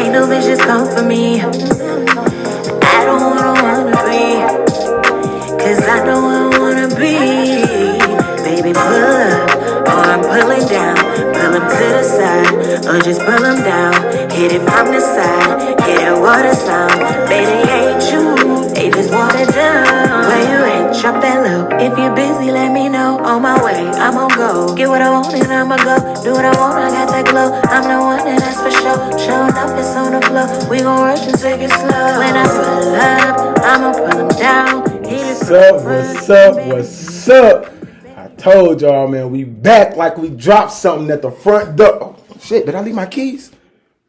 Ain't no bitches come for me. I don't wanna be, cause I know I wanna be. Baby, pull up, or I'm pulling down. Pull him to the side, or just pull him down. Hit it from the side, get that water sound. Baby, ain't you, they just want it down. Where you at? Drop that low. If you're busy, let me know. On my way, I'm on go. Get what I want and I'ma go. Do what I want, I got that glow. I'm the one and that's for sure. Showing up, it's on the floor. We gon' rush and take it slow. When I pull up, I'ma pull him down. What's up? I told y'all, man, we back like we dropped something at the front door. Oh, shit, did I leave my keys?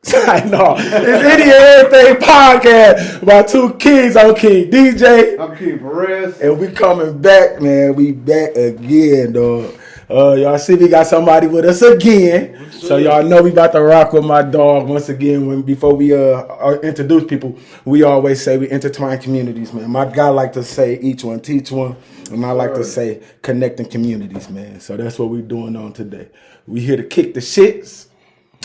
No, it's Any and Everything podcast about two kids. I'm King DJ. I'm King Perez. And we coming back, man. We back again, dog. Y'all see we got somebody with us again. So y'all know we about to rock with my dog once again. Before we introduce people, we always say we intertwine communities, man. My guy like to say each one teach one, and I like to say connecting communities, man. So that's what we doing on today. We here to kick the shits,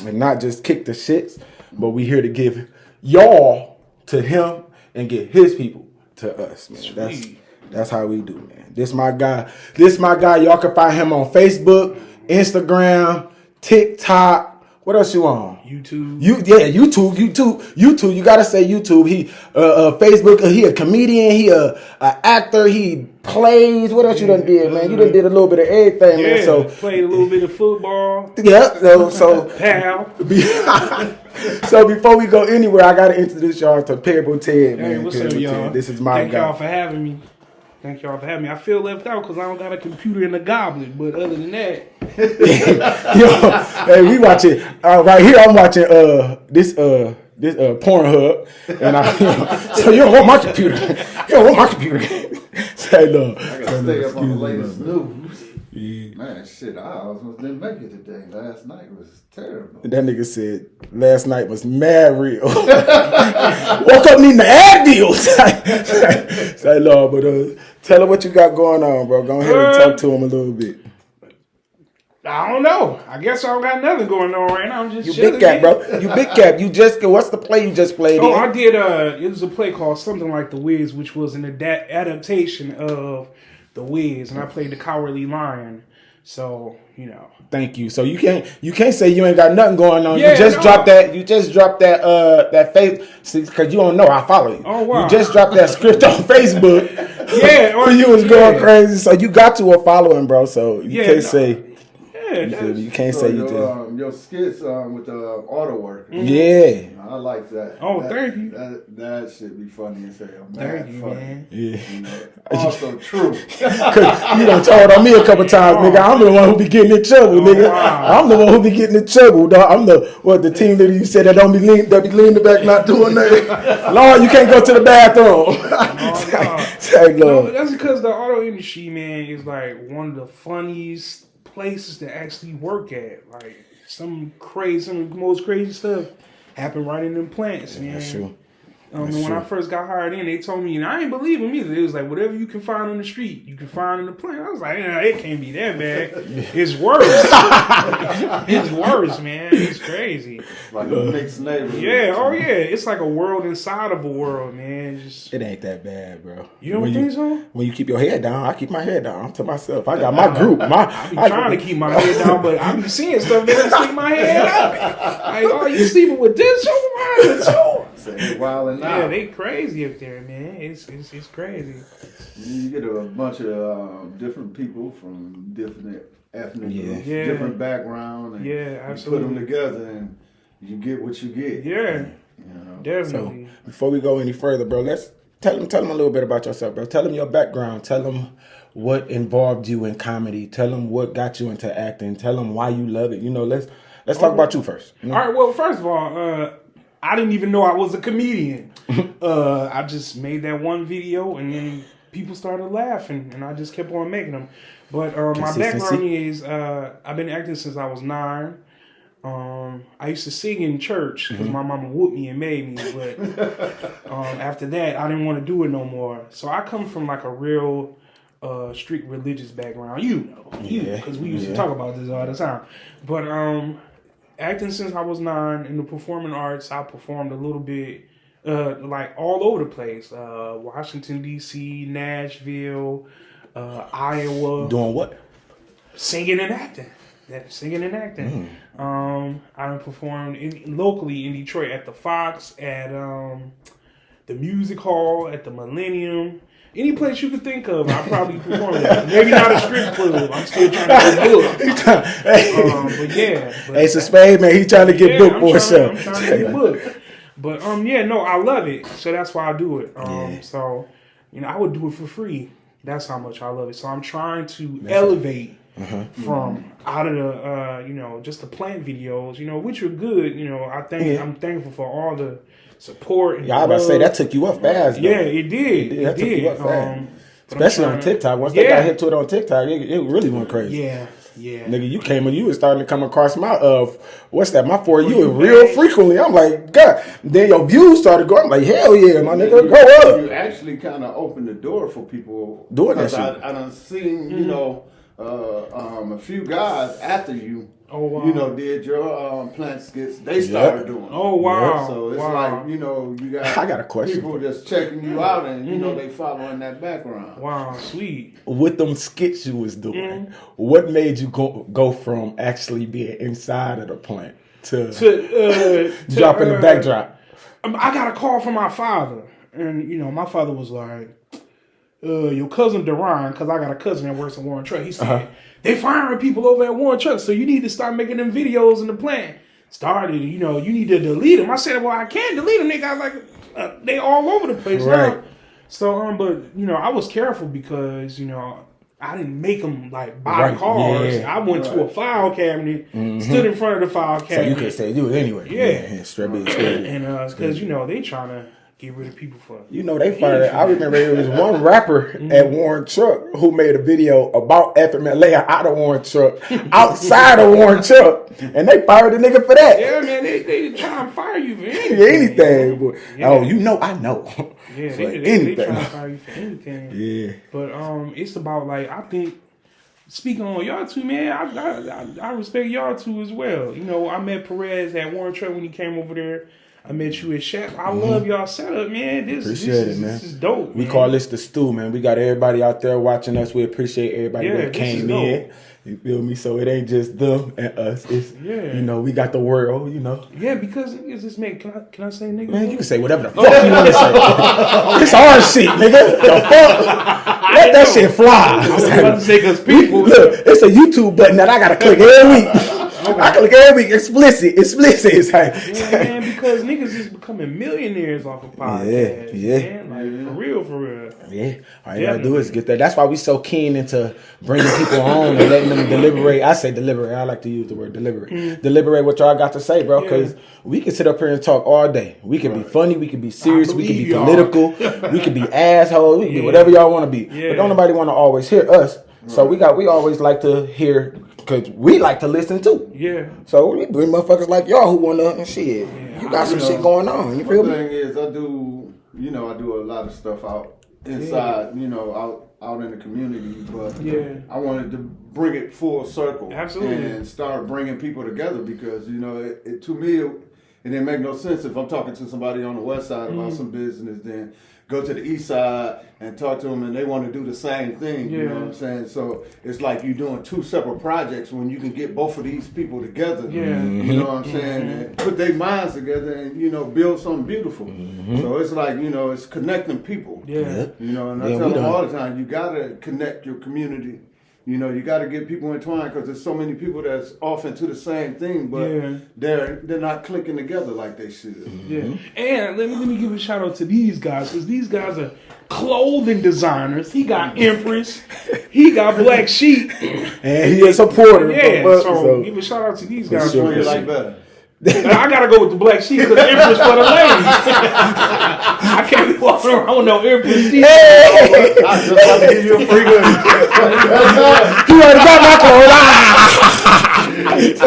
and not just kick the shits, but we here to give y'all to him and get his people to us, man. That's how we do, man. This my guy. Y'all can find him on Facebook, Instagram, TikTok. What else you on? YouTube. YouTube. You gotta say YouTube. He Facebook. He a comedian. He a actor. He plays. What else you done did, man? You done did a little bit of everything, man. So played a little bit of football. Yeah. So pal. So before we go anywhere, I gotta introduce y'all to Parable Ted, man. Hey, what's up, y'all? Ted. This is my Thank guy. y'all for having me. I feel left out because I don't got a computer in the goblet. But other than that, hey, we watching right here. I'm watching this Pornhub, and so you don't want my computer. You don't want my computer. Say no. I gotta stay up on the latest news. Yeah. Man, shit, I almost didn't make it today. Last night was terrible. That nigga said last night was mad real. Woke up needing to add deals. Say no, but tell her what you got going on, bro. Go ahead and talk to him a little bit. I don't know. I guess I don't got nothing going on right now. I'm just you big cap, bro. You big cap. You just what's the play you just played? Oh, I did. It was a play called something like The Wiz, which was an adaptation of The Wiz, and I played the Cowardly Lion. So Thank you. So you can't say you ain't got nothing going on. Yeah, you just dropped that face because you don't know I follow you. Oh wow. You just dropped that script on Facebook. Yeah, you was going crazy. So you got to a following, bro. So you can't say. Yeah, you can't say you did. Your skits with the auto work. Mm-hmm. Yeah. I like that. Oh, thank you. That should be funny as hell. Thank you, funny. man. Yeah. Also true. Cause you done told on me a couple times, nigga. I'm the one who be getting in trouble, nigga. Wow. I'm the one who be getting in trouble, dog. I'm the team leader you said that be leaning back, not doing nothing. Lord, you can't go to the bathroom. Say, Lord. No, that's because the auto industry, man, is like one of the funniest places to actually work at. Like some of the most crazy stuff happen right in them plants, man. That's true. When I first got hired in, they told me, and I ain't believe them either. It was like, whatever you can find on the street, you can find in the plant. I was like, it can't be that bad. It's worse. It's worse, man. It's crazy. Like a mixed neighborhood. Yeah, oh yeah. It's like a world inside of a world, man. It ain't that bad, bro. You don't think so? When you keep your head down, I keep my head down. I'm to myself. I got my group. I be trying to keep my head down, but I be seeing stuff that I stick my head up. Like, oh, you sleeping with this supervisor too? Yeah, they crazy up there, man. It's crazy. You get a bunch of different people from different ethnic groups, different background, and absolutely. You put them together, and you get what you get. Yeah, definitely. So before we go any further, bro, let's tell them a little bit about yourself, bro. Tell them your background. Tell them what involved you in comedy. Tell them what got you into acting. Tell them why you love it. Let's talk about you first. All right. Well, first of all, I didn't even know I was a comedian. I just made that one video, and then people started laughing, and I just kept on making them. But my background is I've been acting since I was 9. I used to sing in church because my mama whooped me and made me. But after that, I didn't want to do it no more. So I come from like a real strict religious background, because we used to talk about this all the time. But acting since I was 9. In the performing arts, I performed a little bit, like all over the place. Washington D.C., Nashville, Iowa. Doing what? Singing and acting. Singing and acting. I performed locally in Detroit at the Fox, at the Music Hall, at the Millennium. Any place you could think of, I probably performed at. Maybe not a strip club. I'm still trying to get booked. But yeah. Ace of Spades, man, he trying to get booked for himself. I'm trying to get booked. But yeah, no, I love it. So that's why I do it. So, I would do it for free. That's how much I love it. So I'm trying to elevate from out of the just the plant videos, which are good. I'm thankful for all the support. And I was about to say that took you up fast. Though. Yeah, it did. That took you up fast. But Especially on TikTok. Once they got hit to it on TikTok, it really went crazy. Yeah. Nigga, you was starting to come across my my For You real frequently. I'm like, God. Then your views started going. I'm like, hell yeah, my nigga, go up. You actually kind of opened the door for people doing that shit. I done seen, a few guys after you. Oh, wow. Did your plant skits. They started doing it. Oh, wow. So it's like, you got I got a question. People just checking you out and, they following that background. Wow, sweet. With them skits you was doing, what made you go from actually being inside of the plant to dropping the backdrop? I got a call from my father. And, my father was like, your cousin Deron, because I got a cousin that works at Warren Truck. He said, they firing people over at Warren Truck, so you need to start making them videos in the plant. Started, you need to delete them. I said, well, I can't delete them. They got like, they all over the place now. So, but, I was careful because, I didn't make them like buy cars. Yeah. I went to a file cabinet, stood in front of the file cabinet. So you could say do it anyway. Yeah. Straight. And because, they trying to get rid of people for they fired. I remember there was one rapper at Warren Truck who made a video about FMLA out of Warren Truck, outside of Warren Truck, and they fired the nigga for that. Yeah, man, they try to fire you for anything. But, I know. Yeah, they try to fire you for anything. Yeah. But it's about like, I think, speaking on y'all two, man, I respect y'all two as well. I met Perez at Warren Truck when he came over there. I met you at Shaq. I love y'all setup, man. This is dope. We call this the stew, man. We got everybody out there watching us. We appreciate everybody that came in. You feel me? So it ain't just them and us. It's we got the world. Yeah, because niggas just man. Can I say nigga? Man, you can say whatever the fuck you want to say. It's our shit, nigga. The fuck? Let that shit fly. I was about to say because people look. It's a YouTube button that I gotta click every week. I click every week. Explicit. It's like, man, because niggas is becoming millionaires off of podcasts. Yeah. Man. Like, for real. Yeah. All you gotta do is get that. That's why we so keen into bringing people on and letting them deliberate. I say deliberate. I like to use the word deliberate. Deliberate what y'all got to say, bro, because we can sit up here and talk all day. We can be funny. We can be serious. We can be political. We can be assholes. We can be whatever y'all want to be. But don't nobody want to always hear us. So we always like to hear, because we like to listen too. Yeah. So we bring motherfuckers like y'all who wanna shit. You got some shit going on. You feel me? The thing is, I do a lot of stuff out inside, out in the community, but I wanted to bring it full circle. Absolutely. And start bringing people together because, it to me, it didn't make no sense if I'm talking to somebody on the west side about some business, then go to the east side and talk to them and they want to do the same thing. You know what I'm saying? So it's like you're doing two separate projects when you can get both of these people together. Yeah. You know what I'm saying? And put their minds together and, build something beautiful. So it's like, it's connecting people. Yeah. And I tell them all the time, you got to connect your community. You got to get people entwined because there's so many people that's off into the same thing, but they're not clicking together like they should. Yeah. And let me give a shout out to these guys because these guys are clothing designers. He got Empress, he got Black Sheep, and he is a supporter. Yeah. So give a shout out to these guys. Which one you like better? I gotta go with the Black Sheep because Empress for the ladies. I can't be walking around with no Empress. I just want to give you a free good. You already got my clothes. it's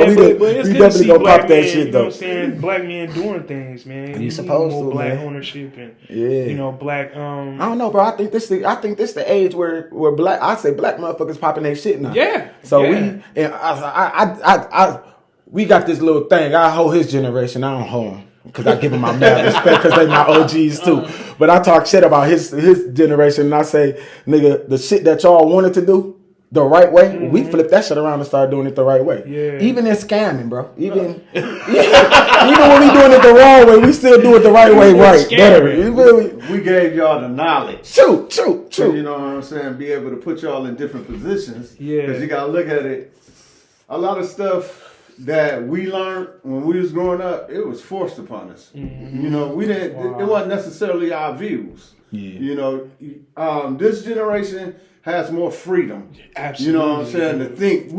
we good to definitely see gonna black pop that men, shit you know though. what I'm saying? Black men doing things, man. You We need supposed more to, black man. ownership and Yeah. black I don't know, bro. I think this the age where black motherfuckers popping their shit now. Yeah. So yeah. we got this little thing. I hold his generation. I don't hold him because I give him my mad respect because they my OGs too. But I talk shit about his generation and I say, nigga, the shit that y'all wanted to do the right way, we flip that shit around and start doing it the right way. Yeah. Even in scamming, bro. Even when we doing it the wrong way, we still do it the right way, right? Better. You feel me? We gave y'all the knowledge. True. You know what I'm saying? Be able to put y'all in different positions. Yeah. Because you got to look at it. A lot of stuff that we learned when we was growing up, it was forced upon us. Mm-hmm. You know, we didn't. Wow. It wasn't necessarily our views. Yeah. You know, this generation has more freedom. Absolutely. You know what I'm saying? To think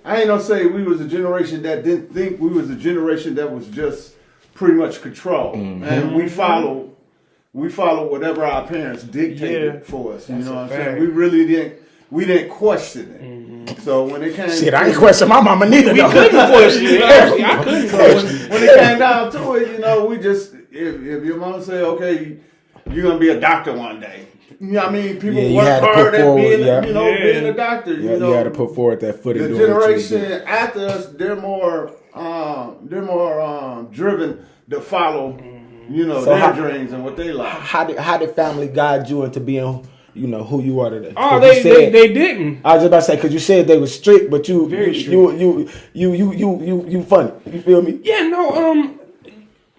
I ain't gonna say we was a generation that didn't think. We was a generation that was just pretty much controlled, and we follow whatever our parents dictated for us. You know what I'm saying? fact. We really didn't question it. So when it came, Shit, I ain't question my mama neither. though. question it. Actually, I couldn't question it. when it came down to it, you know, we just if your mom say, okay, you're gonna be a doctor one day. You know what I mean? People Yeah, you work had to put hard at forward, being, yeah. being a doctor. Yeah, you know, you had to put forward that foot in the doing what you was generation doing. after us, they're more driven to follow, So their how- dreams and what they like. How did family guide you into being, who you are today? Oh, 'Cause you said- they didn't. I was just about to say because you said they were strict, but you Very strict. you funny. You feel me? Yeah, no.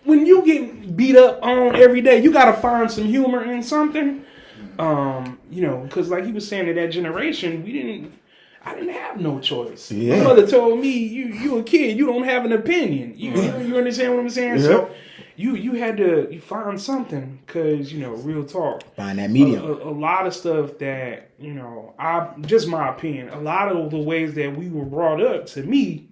When you get beat up on every day, you gotta find some humor in something. Because like he was saying, in that generation, I didn't have no choice. Yeah. My mother told me, "You a kid, you don't have an opinion." You understand what I'm saying? Yeah. So you had to find something because real talk. Find that medium. A lot of stuff that just my opinion. A lot of the ways that we were brought up to me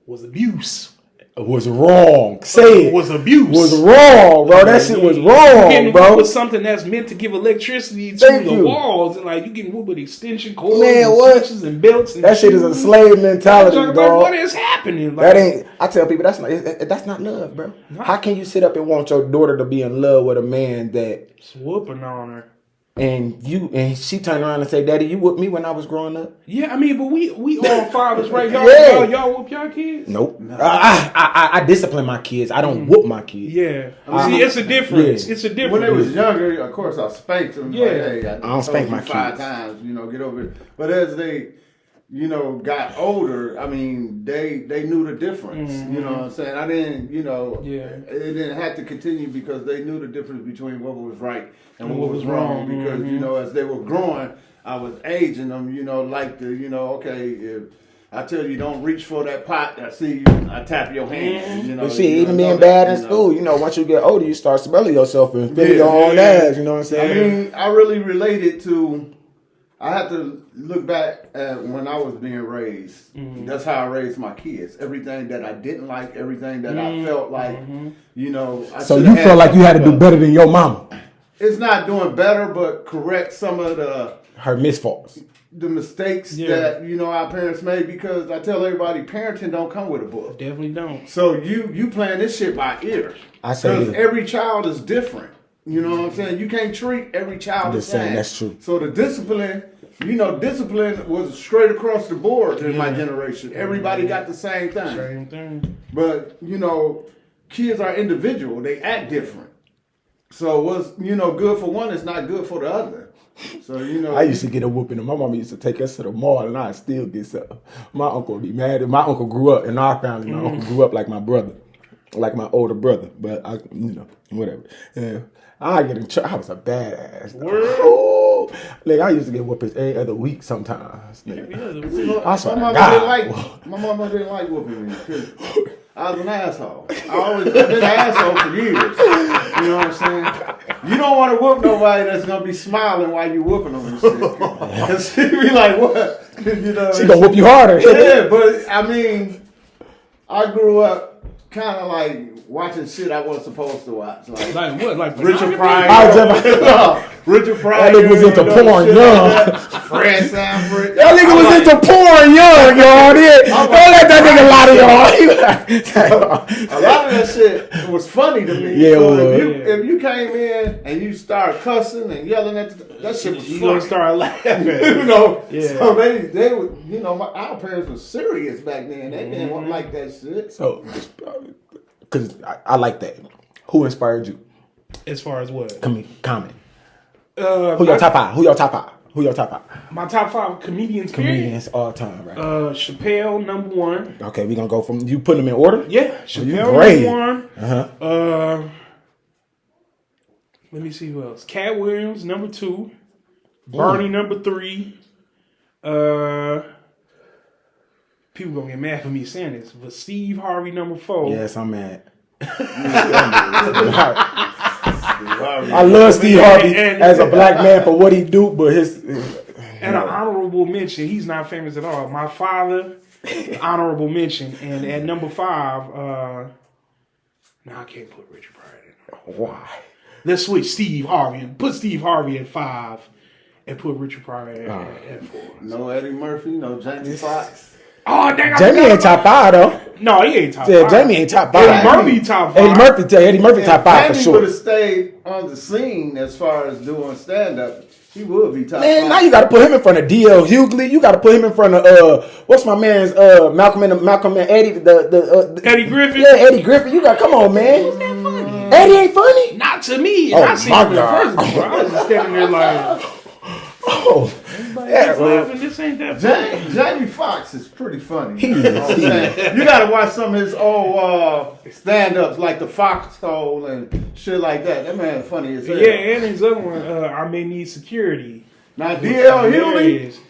was abuse. Was wrong. Say it. Was abuse. Was wrong, bro. That shit was wrong, Getting bro. whooped with something that's meant to give electricity to Thank the you. walls, and like you getting whooped with extension cords, Man, and what? switches and belts. And That shit is a slave mentality, Talking dog. about what is happening? Like, That ain't. I tell people that's not love, bro. How can you sit up and want your daughter to be in love with a man that it's whooping on her. and she turned around and say, "Daddy, you whooped me when I was growing up." Yeah, I mean, but we all fathers, right? Y'all, Yeah. y'all whoop y'all kids. Nope. I discipline my kids. I don't whoop my kids. Yeah, see, it's a difference. Yeah. It's a difference. When they was younger, of course, I spanked them. Yeah. Like, hey, I don't spank told my you 5 kids. times, get over it. But as they, got older, I mean, they knew the difference. You know what I'm saying? I didn't, Yeah. it didn't have to continue because they knew the difference between what was right and what was wrong. Because, as they were growing, I was aging them, okay, if I tell you don't reach for that pot, I see you, I tap your hand. But shit, even being bad in school, once you get older, you start smelling yourself and feeling your own ass. You know what I'm I saying? mean, I really related to. I have to look back at when I was being raised. That's how I raised my kids. Everything that I didn't like, everything that I felt like, I So should've you had feel like you had to do something better than your mama. It's not doing better, but correct some of Her misfaults. the mistakes Yeah. that our parents made. Because I tell everybody, parenting don't come with a book. Definitely don't. So you playing this shit by ear. I say Because it. every child is different. You know what I'm saying? You can't treat every child I'm the just saying, same. that's true. So the discipline, discipline was straight across the board in my generation. Everybody got the same thing. Same thing. But, kids are individual. They act different. So what's, good for one is not good for the other. So, I used to get a whooping, and my mama used to take us to the mall, and I still get something. My uncle would be mad. My uncle grew up in our family. My uncle grew up like my brother, like my older brother. But whatever. Yeah, I get in trouble. I was a badass. Ooh. Like, I used to get whoopings every other week sometimes. Nigga. I swear to God. My mama didn't like whooping me because I was an asshole. I've been an asshole for years. You know what I'm saying? You don't want to whoop nobody that's gonna be smiling while you whooping them and shit. Cause she be like, what? She gonna whoop you harder. Yeah, but I mean, I grew up kind of like watching shit I wasn't supposed to watch. Like what? Like Richard pornography? Pryor. I was just- Richard Pryor. That nigga was into porn young. Fred Sanford. That nigga was into porn young, y'all. Don't let that nigga lie to y'all. A lot of that shit was funny to me. Yeah, so it if you came in and you started cussing and yelling at that shit was You funny. gonna start laughing. You know, Yeah. so they were, you know, our parents were serious back then. They didn't want like that shit. So, because I like that. Who inspired you? As far as what? Comment. Who your top five? Who your top five? Who your top five? My top 5 comedians. Comedians all time, right? Chappelle number 1. Okay, we gonna go from you putting them in order. Yeah, you Chappelle brave. number 1. Uh-huh. Let me see who else. Cat Williams number 2. Bernie number 3. People gonna get mad for me saying this, but Steve Harvey number 4. Yes, I'm mad. I love Steve Harvey as a black man for what he do, but his And an honorable mention, he's not famous at all. My father, honorable mention, and at number 5, no, I can't put Richard Pryor in. why? Let's switch Steve Harvey and put Steve Harvey at 5 and put Richard Pryor at 4. No Eddie Murphy, no Jamie Foxx. Oh, dang, Jamie ain't top five though. No, he ain't top Yeah, 5. Jamie ain't top Eddie five. Murphy top 5. Eddie Murphy top five for Jamie sure. would have stayed on the scene as far as doing stand up. He would be top Man, 5. now you got to put him in front of D.L. Hughley. You got to put him in front of what's my man's Malcolm and Eddie the Eddie Griffin? Yeah, Eddie Griffin. You got come on, man. Eddie ain't funny. Not to me. Oh, I seen my him in God. person, bro. I was just standing there like, Oh, yeah, laughing, this ain't that funny. Jamie Foxx is pretty funny. He You know what I'm is. saying? You gotta watch some of his old stand-ups like the Foxhole and shit like that. That man is funny as hell. Yeah, and his other one, I May Need Security. Now D.L. Hughley, Hilarious.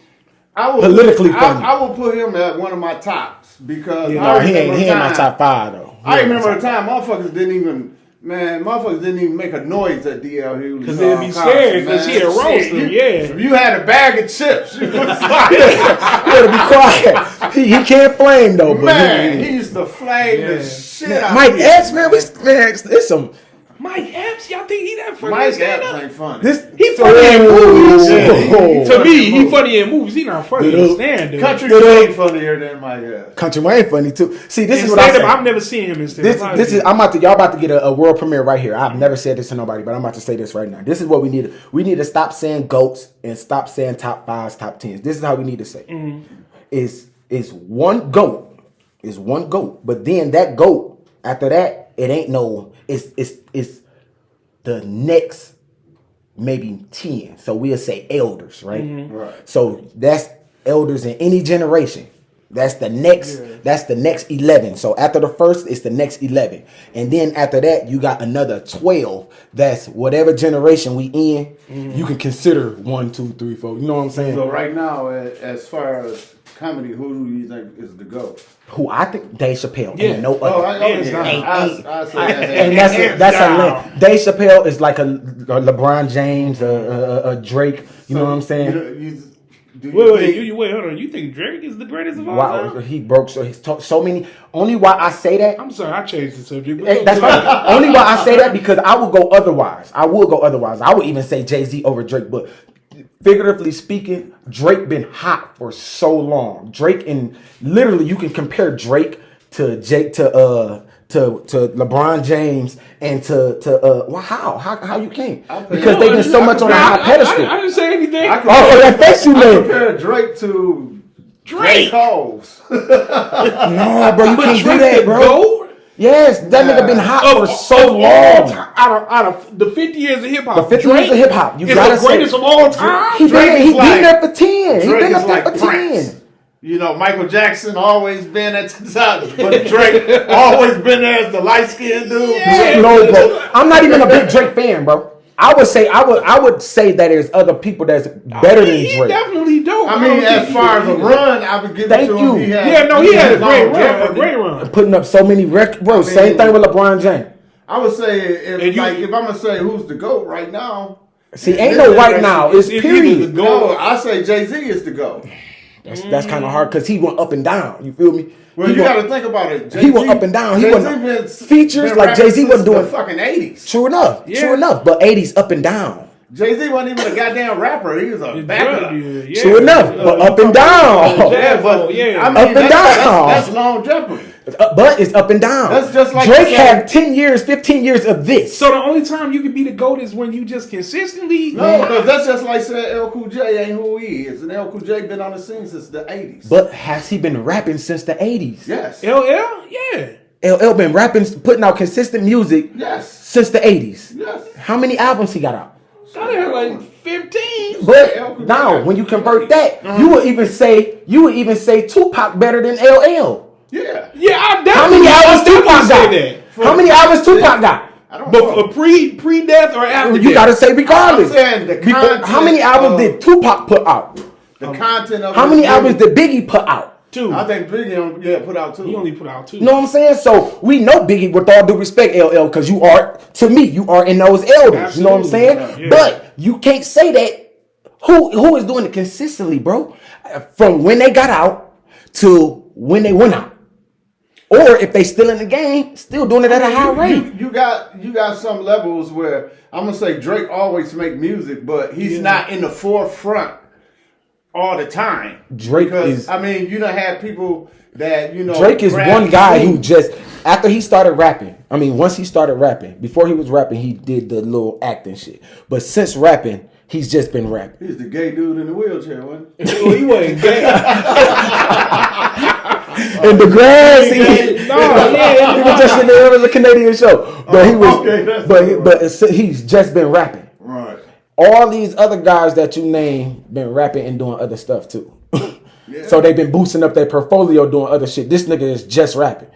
I would Politically funny. I would put him at one of my tops because Yeah. no, I he remember ain't a my time- top five though. I remember a time motherfuckers didn't even make a noise at D.L. Hughley. 'Cause they'd be scared 'cause he'd roast them, yeah. If you had a bag of chips, you was like, You better be quiet. He can't flame though, but man, he used to flame the Yeah. shit out Mike of me. Epps, man, it's some Mike Epps, y'all think he that funny? Mike stand Epps up? ain't funny. this. He funny in movies. Oh. To me, he funny in movies. He not funny in stand up. Country Good ain't old- funnier than Mike Epps. Country Wayne funny too. See, this In is what I stand up, say. I've never seen him in stand up. This is y'all about to get a world premiere right here. I've never said this to nobody, but I'm about to say this right now. This is what we need. We need to stop saying GOATs and stop saying top 5s, top 10s. This is how we need to say. Is one GOAT. Is one GOAT. But then that GOAT, after that, it ain't no it's the next maybe 10. So we'll say elders, right? Right. So that's elders in any generation. That's the next. That's the next 11. So after the first, it's the next 11, and then after that, you got another 12. That's whatever generation we in. You can consider 1, 2, 3, 4. You know what I'm saying? So right now, as far as comedy, who do you think is the GOAT? Who I think Dave Chappelle. Yeah. Ain't no other. Oh, I Hands yeah. down. I say that. And that's down. a Dave Chappelle is like a LeBron James, a Drake. You know what I'm saying? Wait, hold on. You think Drake is the greatest of all Wow, time? he broke so many. Only why I say that. I'm sorry, I changed the subject. But Hey, that's right. Only why I say that because I would go otherwise. I would even say Jay-Z over Drake, but figuratively speaking, Drake been hot for so long. Drake and literally you can compare Drake to LeBron James and how you can't because they've been so much on a high pedestal. I didn't say anything. Oh, that face you I made. compare Drake to Drake. Coles. No, bro, you can't do Drake that, the bro. GOAT Yes, that nigga been hot for so long. Out of the 50 years of hip hop, The 50 years of hip hop, you is gotta the greatest say, of all time. He Drake is been like- there for 10. He Drake been is up there like for 10. Prince. You know, Michael Jackson always been at the top, but Drake always been there as the light skinned dude. No, bro. I'm not even a big Drake fan, bro. I would say that there's other people that's better than He Drake. definitely dope. I mean, as far as a run, I would give Thank it to you. him. He had a great run. A longevity. great run. Putting up so many records, bro. Same thing with LeBron James. I would say And if you- I'm gonna say who's the GOAT right now. See, ain't no right now. It's It's period. either the No, I say Jay-Z is the GOAT. That's kind of hard because he went up and down. You feel me? Well, you got to think about it. He went up and down. He wasn't features been like Jay Z rapping wasn't since doing. the fucking 80s. True enough. Yeah. True enough. But 80s up and down. Jay Z wasn't even a goddamn rapper. He was a backup. Yeah. True enough. But up and down. Yeah, but Yeah. I mean, Up and down. That's longevity. But it's up and down. That's just like Drake the had 10 years, 15 years of this. So the only time you can be the GOAT is when you just consistently. No, because that's just like saying L Cool J ain't who he is, and L Cool J been on the scene since the 80s. But has he been rapping since the 80s? Yes. LL, yeah. LL been rapping, putting out consistent music Yes. since the 80s. Yes. How many albums he got out? I had like 15. But now, when you convert that, you would even say Tupac better than LL. Yeah. Yeah, I How definitely many albums Tupac say got? that. How many albums Tupac got? I don't know. But pre-death or after You death? gotta say regardless. I'm saying the Because content how many albums of- did Tupac put out? The content of How his many music- albums did Biggie put out? Two. I think Biggie put out 2. He only put out 2. You know what I'm saying? So we know Biggie, with all due respect, LL, because you are, to me, you are in those elders. You know what I'm saying? Absolutely, yeah. But you can't say that. Who is doing it consistently, bro? From when they got out to when they went out. Or if they still in the game, still doing it at a high rate. You got some levels where I'm gonna say Drake always make music, but he's not in the forefront all the time. Drake because, is- I mean, you done had people that Drake is grab one the guy scene. who just, after he started rapping, I mean, once he started rapping, before he was rapping, he did the little acting shit. But since rapping, he's just been rapping. He's the gay dude in the wheelchair, wasn't he? Well, he wasn't gay. In the grass, he was just in there on the Canadian show. But he was, okay, that's but he's just been rapping. Right. All these other guys that you name been rapping and doing other stuff too. So they've been boosting up their portfolio doing other shit. This nigga is just rapping,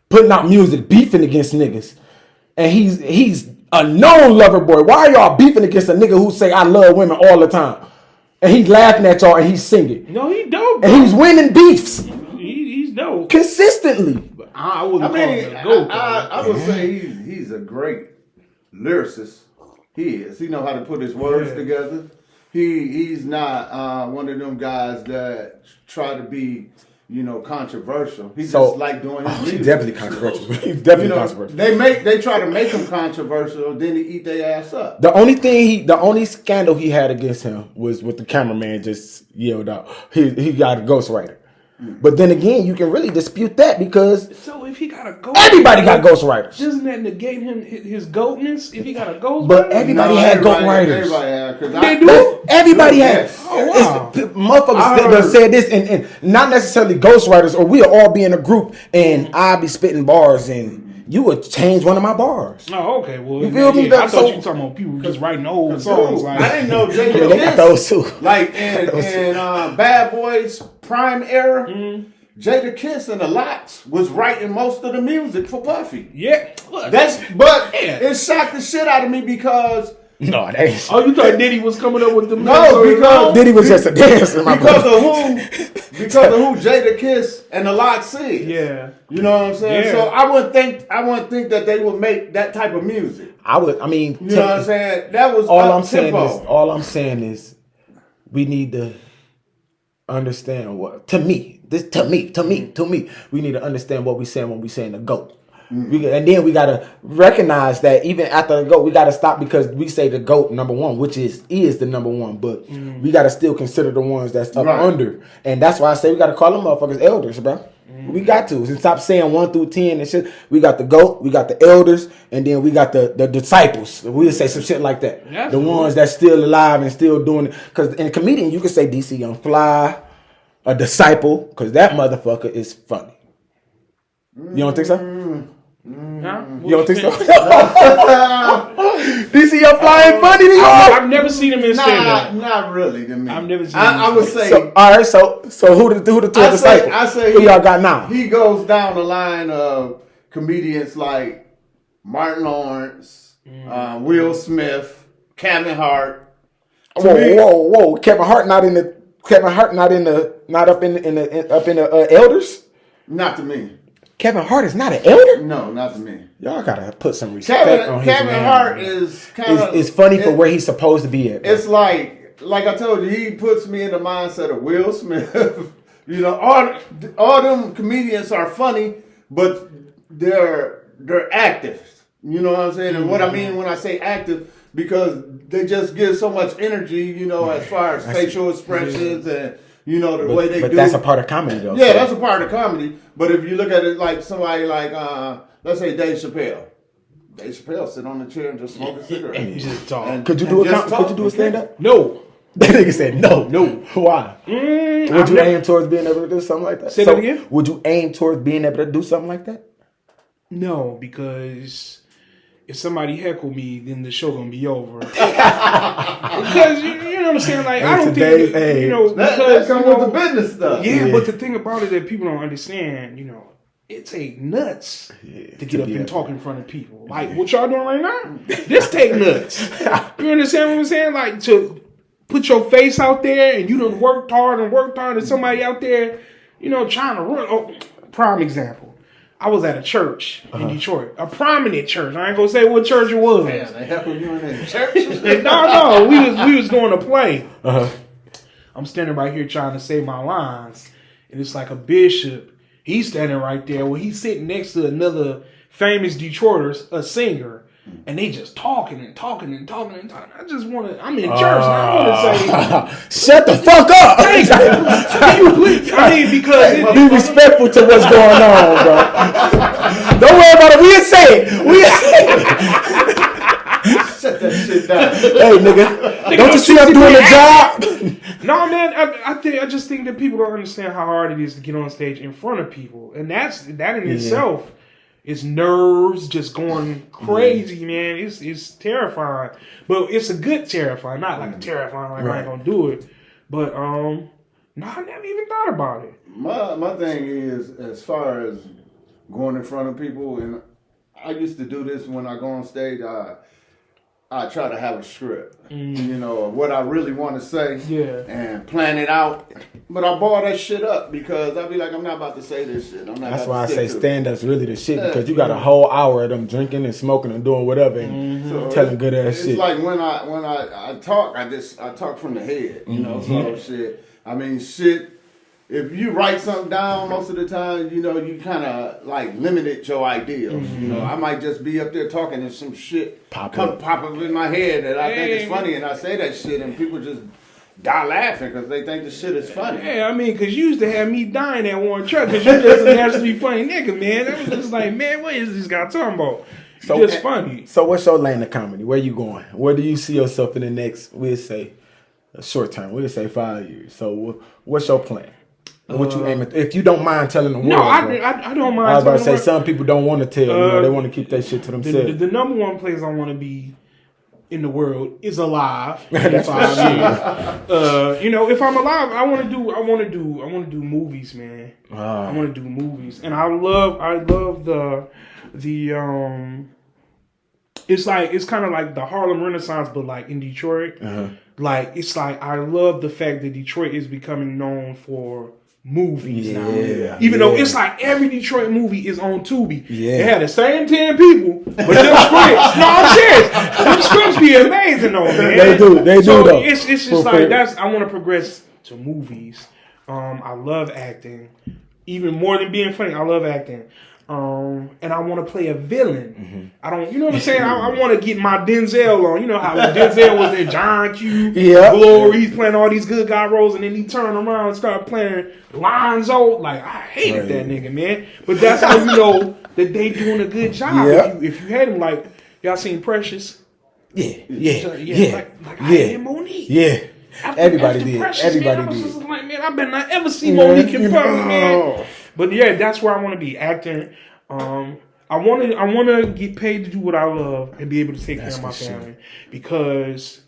putting out music, beefing against niggas, and he's a known lover boy. Why are y'all beefing against a nigga who say I love women all the time, and he's laughing at y'all and he's singing, No, he dope, bro. and he's winning beefs He's dope. consistently? I I wouldn't call mean, him a GOAT. I would say he's a great lyricist. He is. He know how to put his words together. He's not one of them guys that try to be, controversial. He's just like doing his music. He's definitely controversial. He's definitely controversial. They try to make him controversial, then he eat their ass up. The only scandal he had against him was with the cameraman just yelled out. He got a ghostwriter. But then again, you can really dispute that because So if he got a GOAT, everybody got ghostwriters. doesn't that negate his GOATness if he got a GOAT? But everybody had ghostwriters. Everybody had. 'Cause They I- do? Everybody had. Yes. Oh, wow. Motherfuckers that said this and not necessarily ghostwriters, or we'll all be in a group and I'll be spitting bars and you would change one of my bars. Oh, okay. Well, You feel me? I thought So- you were talking about people just writing old So, songs. Like, I didn't know Yeah, Jada they got those too. Like in Bad Boys Prime era, Jada Kiss and the Lots was writing most of the music for Puffy. Yeah. Look, But Yeah. it shocked the shit out of me because No, that ain't. oh, you thought Diddy was coming up with the No, because- Diddy was just a dancer, my because brother. of who Jada Kiss and the Lots is. Yeah. You know what I'm saying? Yeah. So I wouldn't think that they would make that type of music. You You know what I'm saying? That was All up-tempo. I'm saying is we need to understand what to me, we need to understand what we saying when we saying the GOAT. And then we gotta recognize that even after the GOAT, we gotta stop because we say the GOAT number one, which is the number one, but we gotta still consider the ones that's up Right. under. And that's why I say we gotta call them motherfuckers elders, bro. We got to. And stop saying 1 through 10 and shit. We got the GOAT, we got the elders, and then we got the disciples. We'll say some shit like that. That's the cool. ones that's still alive and still doing it. Because in a comedian, you can say DC Young Fly, a disciple, because that motherfucker is funny. You don't think so? Huh? You don't think so? DC Young Fly ain't funny to y'all? I've never seen him in stand up. Not really to me. I've never seen I him would say. So, all right, so who the two disciples? I say who y'all got now? He goes down the line of comedians like Martin Lawrence, Will Smith, Kevin Hart. Whoa! Kevin Hart not up in the elders. Not to me. Kevin Hart is not an elder. No, not to me. Y'all gotta put some respect on his Kevin name. Hart is kind of. It's funny for where he's supposed to be at. Bro. It's like I told you, he puts me in the mindset of Will Smith. You know, all them comedians are funny, but they're active. You know what I'm saying? And what I mean when I say active, because they just give so much energy, you know, as far as facial expressions and, you know, the way they do. But that's a part of comedy, though. Yeah, that's a part of comedy. But if you look at it like somebody like, let's say Dave Chappelle. Dave Chappelle sit on the chair and just smoke a cigarette. And just talk. Could you do a stand up? No. That nigga said no. Why? Would you I've aim towards being able to do something like that? Say that again? Would you aim towards being able to do something like that? No, because if somebody heckle me, then the show gonna be over. Because you know what I'm saying? Like, I don't think, you know, that because comes with the business stuff. Yeah, but the thing about it that people don't understand, you know, it take nuts to get up and talk in front of people. Like what y'all doing right now? This take nuts. You understand what I'm saying? Like to put your face out there and you done worked hard and somebody out there, you know, trying to run. Oh, prime example. I was at a church in Detroit, a prominent church. I ain't gonna say what church it was. Damn, they heckled you in that church? No, we was doing a play. I'm standing right here trying to say my lines, and it's like a bishop. He's standing right there. Well, he's sitting next to another famous Detroiter, a singer, and they just talking. I just want to. I'm in church. And I want to say, shut the fuck up. Can you please? I mean, because be respectful to what's going on, bro. Don't worry about it. We'll say it. Shut that shit down. Hey, nigga, don't you see I'm doing the job? No, man. I just think that people don't understand how hard it is to get on stage in front of people, and that in itself is nerves just going crazy, man. It's terrifying, but it's a good terrifying, not like a terrifying like I ain't gonna do it. But no, I never even thought about it. My thing is, as far as going in front of people, and I used to do this when I go on stage. I try to have a script, you know, of what I really want to say, and plan it out. But I ball that shit up because I be like, I'm not about to say this shit. That's why I say stand-up's really the shit, because you got a whole hour of them drinking and smoking and doing whatever and telling good ass shit. It's like when I talk, I talk from the head, you know. So shit. I mean, shit. If you write something down, most of the time, you know, you kind of like limited your ideas. You know, I might just be up there talking and some shit pop up in my head that I think is funny, and I say that shit, and people just die laughing because they think the shit is funny. Yeah, I mean, because you used to have me dying at one truck because you just a naturally funny nigga, man. That was just like, man, what is this guy talking about? So just funny. So what's your lane of comedy? Where you going? Where do you see yourself in the next, we'll say, a short term? We'll say 5 years. So what's your plan? What you aim at? If you don't mind telling the world. No, I don't mind. I was about to say some people don't want to tell. You know, they want to keep that shit to themselves. The number one place I want to be in the world is alive. That's 5 years. You know, if I'm alive, I want to do movies, man. I want to do movies, and I love the it's kind of like the Harlem Renaissance, but like in Detroit. Like it's like I love the fact that Detroit is becoming known for movies now. Even though it's like every Detroit movie is on Tubi. They have the same 10 people, but them scripts. No, I'm serious. Them scripts be amazing though, man. They do though. It's just like I want to progress to movies. I love acting. Even more than being funny, I love acting. And I want to play a villain. I don't, you know what I'm saying? I want to get my Denzel on. You know how Denzel was in John Q, Glory, he's playing all these good guy roles, and then he turned around and started playing Lonzo. Like, I hated that nigga, man. But that's how you know that they doing a good job. If you had him, like, y'all seen Precious? Like I had Monique. Everybody did. Precious, Everybody man, I was did. just like, man, I better not ever see Monique in public, man. But yeah, that's where I want to be acting. I want to get paid to do what I love and be able to take care of my family because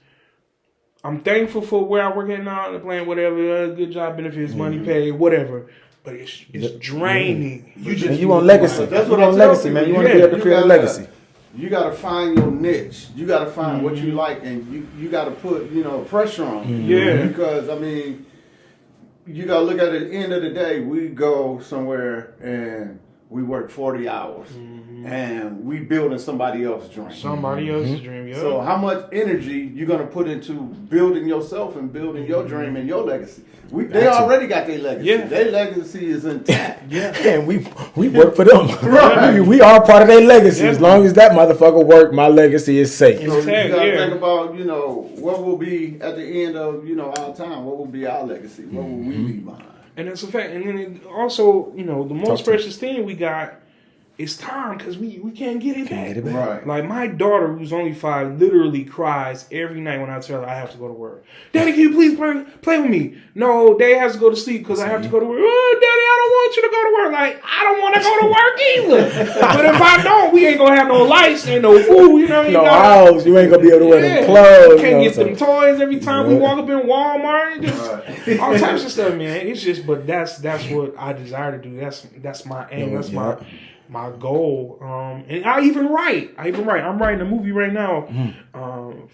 I'm thankful for where I work at now, playing whatever, good job, benefits, money paid, whatever. But it's draining. You want legacy. That's what you want legacy, man. You want to be able to create a legacy. You got to find your niche. You got to find what you like, and you got to put pressure on. Because I mean, you got to look at it. At the end of the day, we go somewhere and we work 40 hours, and we building somebody else's dream. Somebody else's dream, yeah. So how much energy you gonna put into building yourself and building your dream and your legacy? They already got their legacy. Yeah. Their legacy is intact. yeah. And we work for them. Right. We are part of their legacy. As long as that motherfucker work, my legacy is safe. So you Intact, gotta yeah. think about, what will be at the end of, our time. What will be our legacy? What will we leave behind? And that's a fact. And then also, the most Talk to me. precious thing we got is time, because we can't get it back. Get it back. Right. Like, my daughter, who's only 5, literally cries every night when I tell her I have to go to work. Daddy, can you please play with me? No, Daddy has to go to sleep because I have to go to work. Oh, Daddy, I don't want you to go to work. Like, I don't want to go to work either. But if I don't, we ain't going to have no lights and no food, No house, you ain't gonna be able to wear them clothes. We can't get them toys every time we walk up in Walmart. And just Right. all types of stuff, man. It's just, but that's what I desire to do. That's my aim. That's my goal. And I even write. I'm writing a movie right now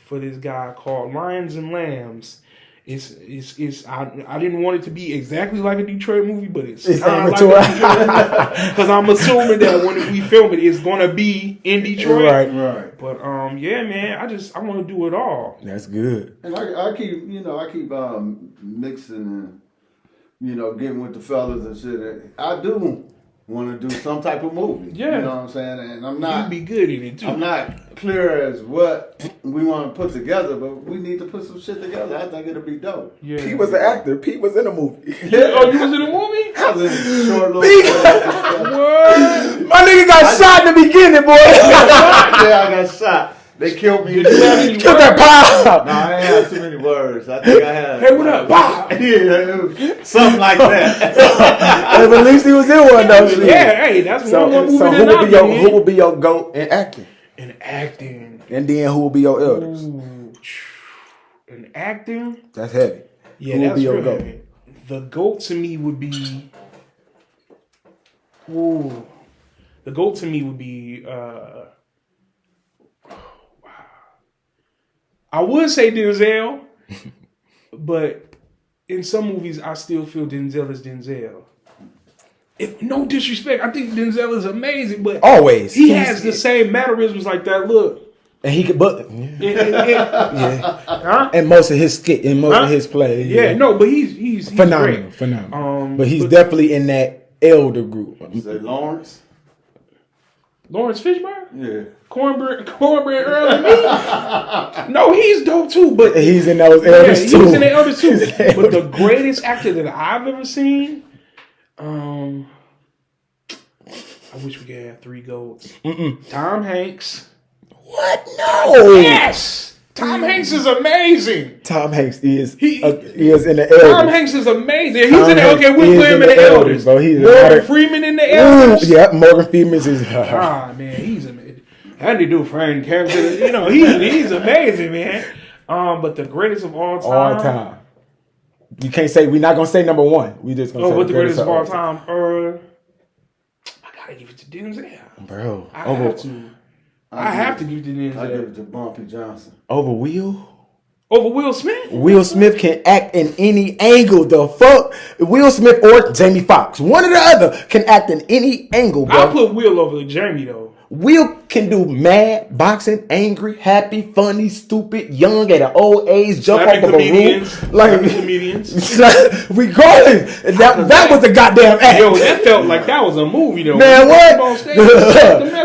for this guy called Lions and Lambs. I didn't want it to be exactly like a Detroit movie, but it's kind of like a Detroit movie, because I'm assuming that when we film it, it's gonna be in Detroit. Right. But yeah, man, I want to do it all. That's good. And I keep mixing and getting with the fellas and shit. I do want to do some type of movie. Yeah. You know what I'm saying? And I'm not. You'd be good in it too. I'm not clear as what we want to put together, but we need to put some shit together. I think it'll be dope. Yeah. Pete was an actor. Pete was in a movie. Oh, you was in a movie? I was in a short little. What? My nigga got shot in the beginning, boy. Yeah, I got shot. They killed me. Did you have any Kill that pile. No, I ain't had too many words. I think I had. Hey, what up? Bow. Yeah, it was something like that. But at least he was in one though. shit. Yeah, hey, that's So, one movie so that who would be your GOAT in acting? in acting. And then who will be your elders? Ooh, in acting. That's heavy. Yeah, Who would that's be your real GOAT? heavy. The GOAT to me would be. Ooh, the GOAT to me would be. I would say Denzel, but in some movies I still feel Denzel is Denzel. No disrespect, I think Denzel is amazing, but Always. he has the same mannerisms like that look. And he could, but Yeah. Huh? and most of his skit, and most of his play, Yeah, no, but he's phenomenal, great. phenomenal. But he's definitely in that elder group. Say Lawrence. Lawrence Fishburne? Yeah. Cornbread Earl and me? No, he's dope too, but He's in those elders he's too. in the elders too. But the greatest actor that I've ever seen, I wish we could have 3 GOATs. Tom Hanks. What? No. Yes! Tom Hanks is amazing. Tom Hanks is He is in the elders. Tom Hanks is amazing. He's Tom in the, Hanks okay, we'll is put him in the elders. bro. He's Morgan Freeman in the Ooh, elders. yeah, Morgan Freeman is. Ah, man, he's amazing. How did he do Frank Kempton? He's amazing, man. But the greatest of all time. All time. You can't say, we're not going to say number one. We just going to say But the greatest of all time. I gotta give it to Denzel. Bro. I have to give it to Denzel. I give it to Bumpy Johnson. Over Will? Over Will Smith? Will Smith can act in any angle. The fuck? Will Smith or Jamie Foxx. One or the other can act in any angle, bro. I'll put Will over Jamie, though. Will can do mad, boxing, angry, happy, funny, stupid, young at an old age, jump off of a roof. Like, comedians. regardless, that was a goddamn act. Yo, that felt like that was a movie, though. Man, what? He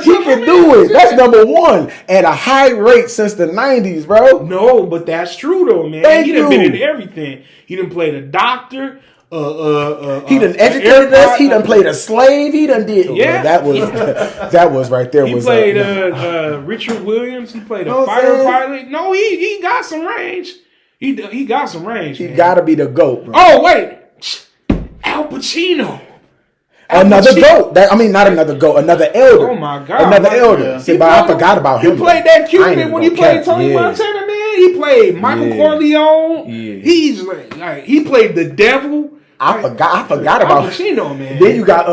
He can do it. That's number one at a high rate since the 90s, bro. No, but that's true, though, man. Thank He done you. been in everything. He done played a doctor. He done educated us. He done played a slave. He done did. Yeah. That was right there. He was played Richard Williams. He played a Know what I'm fighter saying? pilot. No, he got some range. He got some range. He man. gotta be the GOAT, bro. Oh wait, Al Pacino. Another Pacino. GOAT. Not another GOAT. Another elder. Oh my God. Another Like, elder. yeah. See, but I forgot about him. He played that I ain't Cupid even when he gonna played cap Tony you. Montana. Man, he played Michael Yeah. Corleone. Yeah. He's like he played the devil. I forgot Al about Pacino, man. Then you got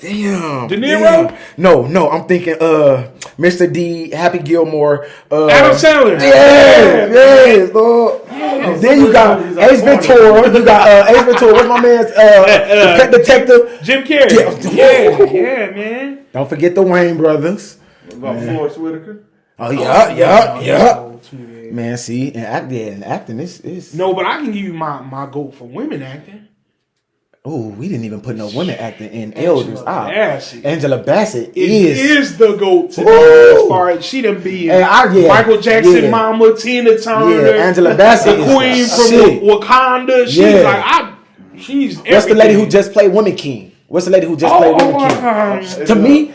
damn. De Niro? Damn. No, I'm thinking Mr. D, Happy Gilmore, Adam Sandler. Yes, Lord. Yeah, Then you got Ace Ventura. You got Ace Ventura. What's my man's the pet detective? Jim Carrey. Yeah, man. Don't forget the Wayne brothers. What about Forrest Whitaker? Oh yeah. Oh, too bad. Man, see, and acting is. No, but I can give you my goat for women acting. Oh, we didn't even put no women acting in Elders. Bassett. Angela Bassett is the GOAT to me as far as she done be Michael Jackson, Mama, Tina Turner, Angela Bassett, the queen from Wakanda. She's everything. What's the lady who just played Woman King? What's the lady who just played Woman King? To me,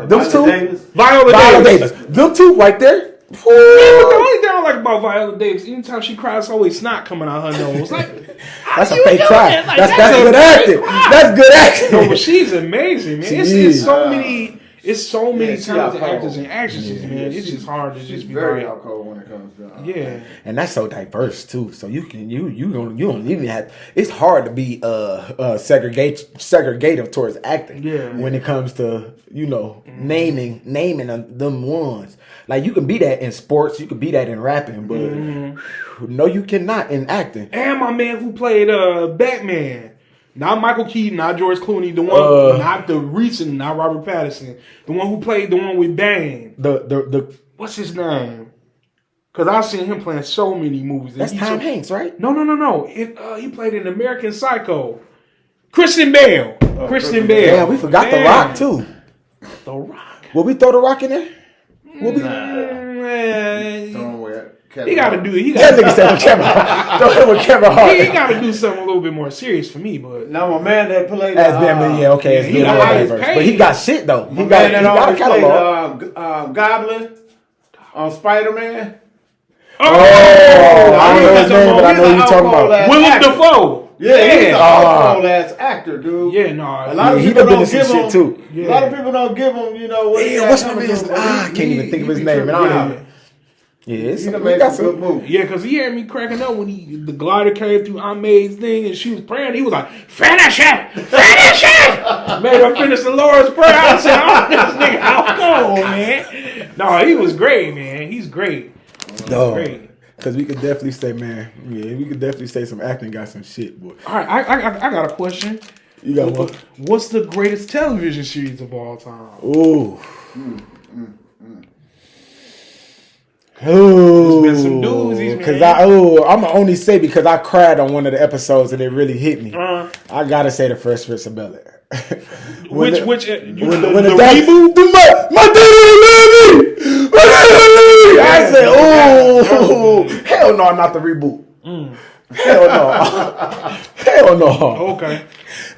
those two, Viola Davis. Them two right there. Yeah, but the only thing I like about Viola Davis, anytime she cries, always snot coming out her nose. Like, that's a fake cry. Like, that's good acting. That's good acting. No, but she's amazing, man. It's so many talented actors and actresses, man. It's just hard to just be very like, alcohol when it comes down. Yeah, and that's so diverse too. So you don't even have. It's hard to be segregative towards acting. Yeah, when it comes to naming them ones. Like you can be that in sports, you can be that in rapping, but no, you cannot in acting. And my man who played Batman. Not Michael Keaton, not George Clooney, the one, not the recent, not Robert Pattinson, the one who played the one with Bane. The what's his name? Because I've seen him playing so many movies. That's Tom Hanks, right? No. He played in American Psycho. Christian Bale. Christian Bale. Yeah, we forgot The Rock too. The Rock. Will we throw The Rock in there? He got to do it. That nigga said with Kevin Hart. Throw him with Kevin Hart. He got to do something a little bit more serious for me, but now my man that played but he got shit though. He got a catalog. Goblin on Spider-Man. I don't know his name, but I know you're talking about Willem Dafoe. Yeah, he's an awful ass actor, dude. Yeah, no. A lot of people don't give him. Too. Yeah. A lot of people don't give him. What's my man's? I can't even think of his name. He got some good move. Yeah, because he had me cracking up when the glider came through Aunt May's thing and she was praying. He was like, "Finish it! Finish it!" Made her finish the Lord's Prayer. I said, "Oh, this nigga, how come, man?" No, he was great, man. He's great. Great. Because we could definitely say, man, we could definitely say some acting got some shit, boy. All right, I got a question. You got what? What's the greatest television series of all time? Ooh. There's been some doozies, man. I'm gonna only say because I cried on one of the episodes and it really hit me. I gotta say the Fresh Prince of Bel-Air. When the reboot? My daddy love me. My daddy love me. I said, oh, hell no, not the reboot. Hell no. Hell no. Okay.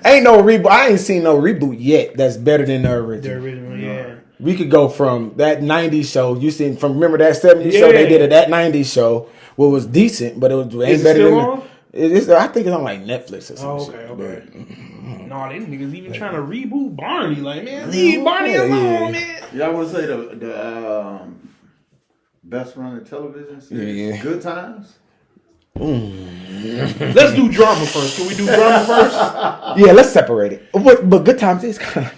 Ain't no reboot. I ain't seen no reboot yet that's better than the original. The original, yeah. We could go from that 90s show. You seen remember that 70s show they did that 90s show, what was decent, but it ain't better than on? I think it's on like Netflix or something. Okay. No, them niggas even trying to reboot Barney. Like, man, leave Barney alone, man. Y'all want to say the best running television series? Good Times? Let's do drama first. Can we do drama first? Yeah, let's separate it. But Good Times is kind of...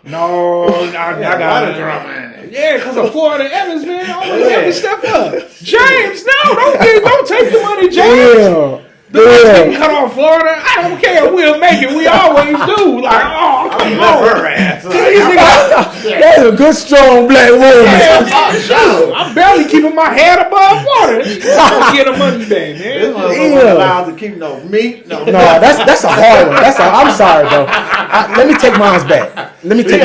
No, I got a drama. Yeah, because of Florida Evans, man. Always have to step up. James, don't take the money, James. Yeah. The getting cut off Florida. I don't care. We'll make it. We always do. Like, oh, come on. That's a good, strong black woman. I'm barely keeping my head above water. Don't get the money back, man. Not allowed to keep no meat. No, that's a hard one. I'm sorry, though. Let me take mine back. Everything.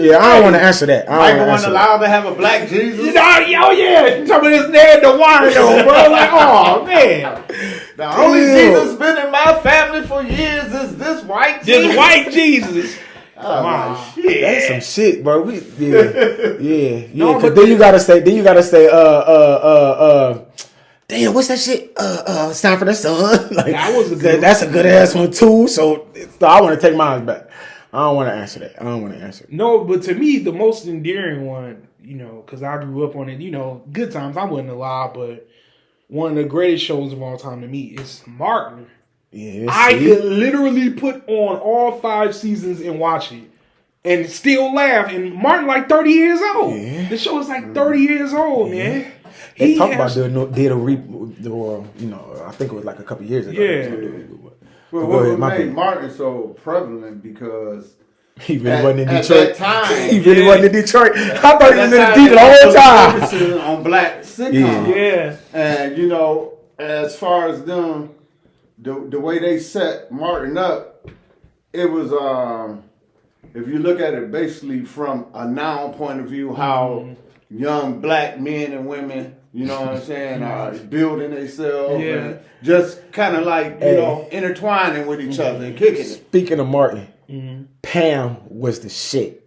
Yeah, I don't want to answer that. Michael wasn't allowed to have a black Jesus. Oh yeah, some of this Ned DeWine, bro. Like, oh man. The only Jesus been in my family for years is this white Jesus. This white Jesus. Wow. Shit. That's some shit, bro. Yeah. No, but then you gotta say, damn, what's that shit? It's time for the sun. Like, that was a good. That's a good ass one too. So I want to take mine back. I don't want to answer that. No, but to me, the most endearing one, because I grew up on it. Good Times. I wasn't alive, but one of the greatest shows of all time to me is Martin. Yeah, I could literally put on all 5 seasons and watch it and still laugh. And Martin like 30 years old. Yeah. The show is like 30 years old, man. They He talked has- about did a I think it was like a couple years ago. Yeah. Well, Go what ahead, my made bad. Martin so prevalent because He really wasn't in at Detroit. that time, He really wasn't in Detroit. I thought he was in the that deep the time, whole time. focusing on black sitcoms. Yeah. And you know, as far as them, the way they set Martin up, it was if you look at it basically from a noun point of view, how young black men and women, you know what I'm saying, are building themselves Yeah. and just kind of like you Hey. know intertwining with each other and kicking it. Speaking of Martin, Pam was the shit.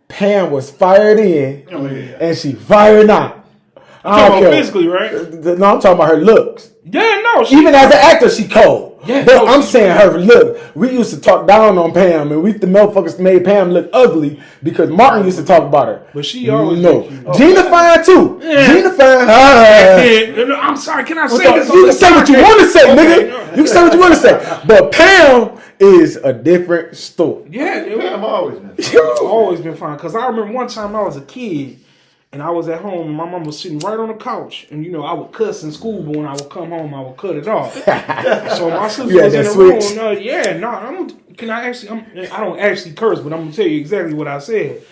Pam was fired in, Oh, yeah. and she fired out. I Talking don't about care. physically, right? No, I'm talking about her looks. Yeah, no. Even as an actor, she cold. Yeah, But no, I'm she- saying her look. We used to talk down on Pam, and the motherfuckers made Pam look ugly because Martin used to talk about her. But she always no. been cute. Gina fine too. Yeah. Gina fine. Yeah, no, I'm sorry. Can I say this? You can say what you want to say, Okay, nigga. no. You can say what you want to say. But Pam is a different story. Yeah, it I've always been. I've always been fine. Because I remember one time I was a kid and I was at home and my mom was sitting right on the couch. And, you know, I would cuss in school, but when I would come home, I would cut it off. So my sister You had was in that the switch? room. I don't actually curse, but I'm going to tell you exactly what I said.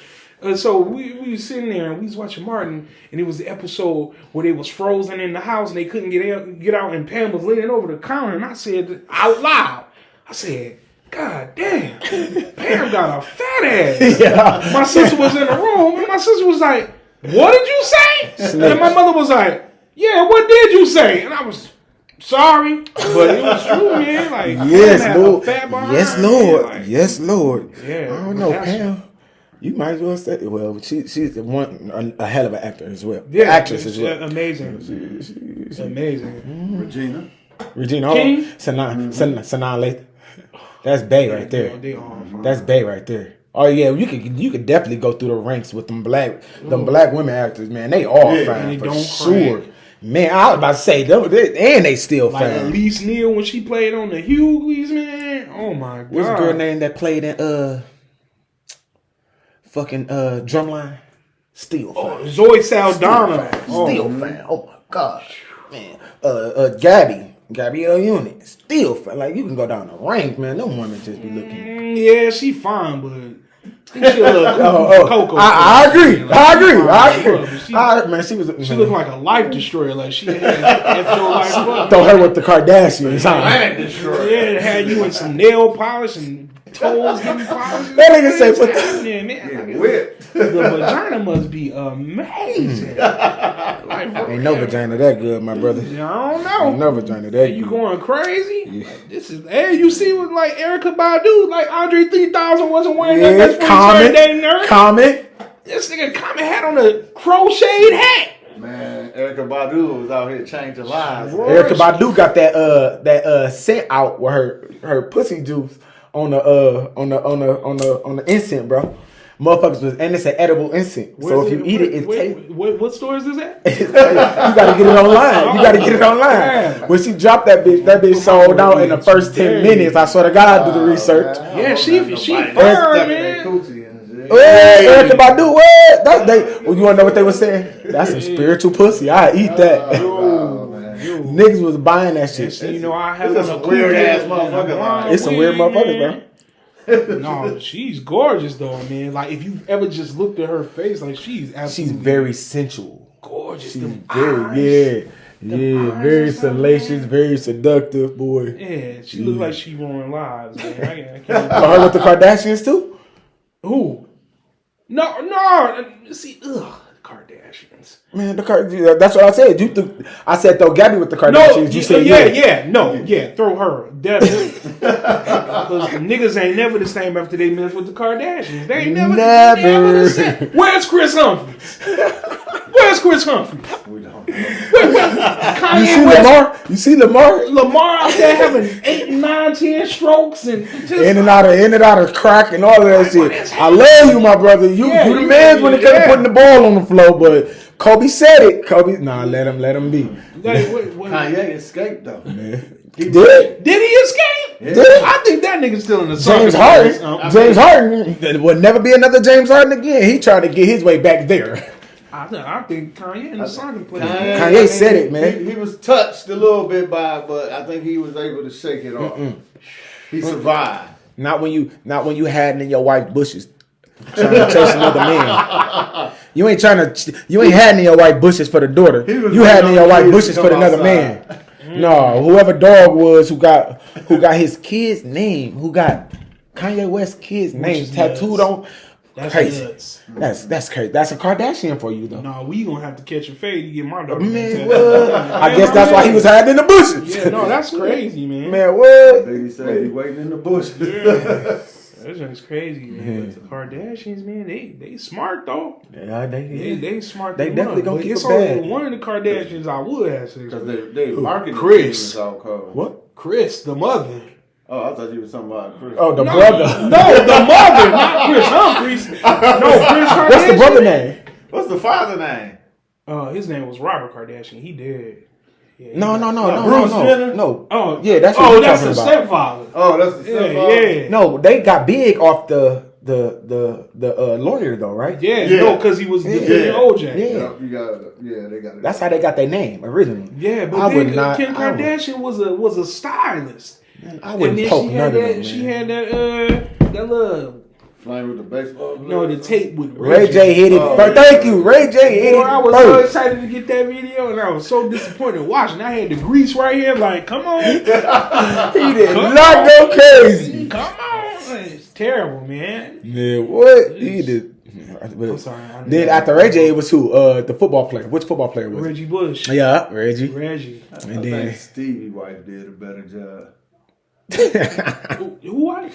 So we was sitting there and we was watching Martin, and it was the episode where they was frozen in the house and they couldn't get out, and Pam was leaning over the counter, and I said out loud, I said, God damn, Pam got a fat ass. Yeah. My sister was in the room, and my sister was like, what did you say? And my mother was like, yeah, what did you say? And I was sorry, but it was true, man. Like, Yes, Pam had a Lord. fat behind, Yes, man. Lord. Like, Yes, Lord. Yeah, I don't know, that's- Pam. You might as well say, well, she's a hell of an actor as well. Yeah, Actress as well. Amazing. Amazing. Regina. Regina, King? Sanaa Lathan. That's Bay right there. They are. That's Bay right there. Oh yeah, you could definitely go through the ranks with them black women actors, man. They all Yeah, fine they for don't sure. crack. Man, I was about to say they still Like fine. Elise Neal when she played on the Hughleys, man. Oh my god. What's the girl name that played in fucking Drumline? Still fine. Zoe Saldana. Still fine. Oh my god, man. Gabrielle Union, still fine. Like you can go down the rank, man. Them women just be looking. Yeah, she fine, but I think she a little Coco. I agree. Like, I agree. she I fine, agree. but Man, she was. She looked like a life destroyer. Like she had F your life up. Throw her with the Kardashians. Huh? Man, destroyed. Yeah, it had you in some nail polish and toes getting polished. That nigga say put the- Yeah, man. Like, Whipped. the vagina must be amazing. Like, for Ain't no real. vagina that good, my brother. I don't know. Ain't no vagina that You good. going crazy? Like, this is you see what like Erica Badu, like Andre 3000 wasn't wearing that. That's for his birthday nerd. Comment. This nigga Common had on a crocheted hat. Man, Erica Badu was out here changing lives. Erica Badu got that scent out with her pussy juice on the incense, bro. Motherfuckers was, and it's an edible incense. So if you eat it, it tastes. What store is this at? You gotta get it online. You gotta get it online. Yeah. When she dropped that bitch sold out in the first 10 minutes. I swear to God, do the research. Yeah, she fine, man. Hey, Erica Badu, what? You wanna know what they were saying? That's some spiritual pussy. I eat that. Niggas was buying that shit. So, you know, I have It's on a weird-ass kufi motherfucker, and a man. It's some weird wig, motherfuckers, man. bro. No, she's gorgeous though, man. Like if you ever just looked at her face, like she's She's absolutely very sensual. gorgeous. She's Them very, eyes. yeah, eyes very or something, salacious, man. very seductive, boy. Yeah, she looks like she ruined lives, man. I can't. Her with the Kardashians too? Who? No. See, Kardashians. Man, that's what I said. I said throw Gabby with the Kardashians. You said yeah. Throw her definitely. Because the niggas ain't never the same after they mess with the Kardashians. They ain't never the same. Where's Chris Humphries? Where's Chris Humphries? We don't know. Kanye You see West, Lamar? You see Lamar? Lamar out there having 8, 9, 10 strokes and just In and out of crack and all of that shit. I love you, my brother. You the man when it comes to putting the ball on the floor, but Kobe said it. Let him be. Kanye escaped though. Did Did he escape? Yeah. Did? I think that nigga's still in the James Harden. James Harden. There will never be another James Harden again. He trying to get his way back there. I think Kanye and the son can play. Kanye said it, man. He was touched a little bit by it, but I think he was able to shake it off. He survived. Not when you had in your white bushes trying to chase another man. You ain't had in your white bushes for the daughter. You had in your white bushes for another man. No, whoever dog was who got his kid's name, who got Kanye West's kid's name tattooed on. That's crazy. nuts. That's crazy. That's a Kardashian for you though. No, we gonna have to catch a fade to get my daughter. Man, what? I guess that's why he was hiding in the bushes. Yeah, no, that's crazy, man. Man, what? Baby said he waiting in the bush. That shit's crazy, man. But the Kardashians, man, they smart though. Yeah, They smart. They definitely gonna keep it's it bad. only one of the Kardashians I would have sex Because with. they marketing Chris. is all cold. What? Chris, the mother. Oh, I thought you were talking about Chris. Oh, the brother. No, the mother, not Chris Humphries. No, Chris Kardashian. What's the brother name? What's the father name? His name was Robert Kardashian. He dead. Yeah, No. Bruce Jenner? No. Oh, Yeah, that's what oh, you're that's talking the about. stepfather. Oh, that's the stepfather? Yeah. No, they got big off the lawyer though, right? Yeah, Yeah. no, because he was defending OJ. Yeah. You got they got it. That's how they got their name originally. Yeah, but I then would not- Kim I would- Kardashian was a stylist. I And wouldn't then poke she none had of them, that. man. She had that little Flame with the baseball glove. no the tape with Ray J hit it first. Thank you, Ray J hit Boy, it I was so first. excited to get that video, and I was so disappointed watching. I had the grease right here, like, come on, He did Come not on. go crazy. come on. It's terrible, man. Yeah, what he did. I'm sorry. Then after Ray J, it was who? The football player. Which football player was it? Reggie Bush. Yeah, Reggie. Reggie. I And then think Stevie White did a better job. Who was?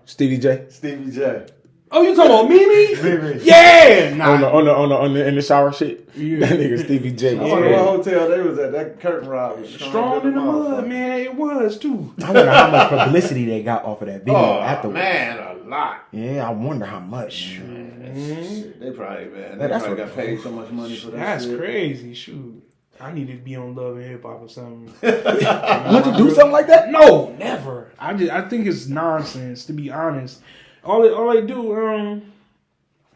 Stevie J. Stevie J. Oh, you talking about Mimi? Mimi. Yeah, nah. On the in the shower shit. Yeah. That nigga Stevie J. I was wonder crazy. what hotel they was at. That curtain rod was Strong in the mud, man. It was too. I wonder how much publicity they got off of that video Oh, afterwards. man, a lot. Yeah, I wonder how much. Shit, they probably, man. They That's probably what- got paid so much money for that That's shit. crazy. Shoot. I need to be on Love and Hip Hop or something. Would you do something like that? No, never. I think it's nonsense, to be honest. All they do,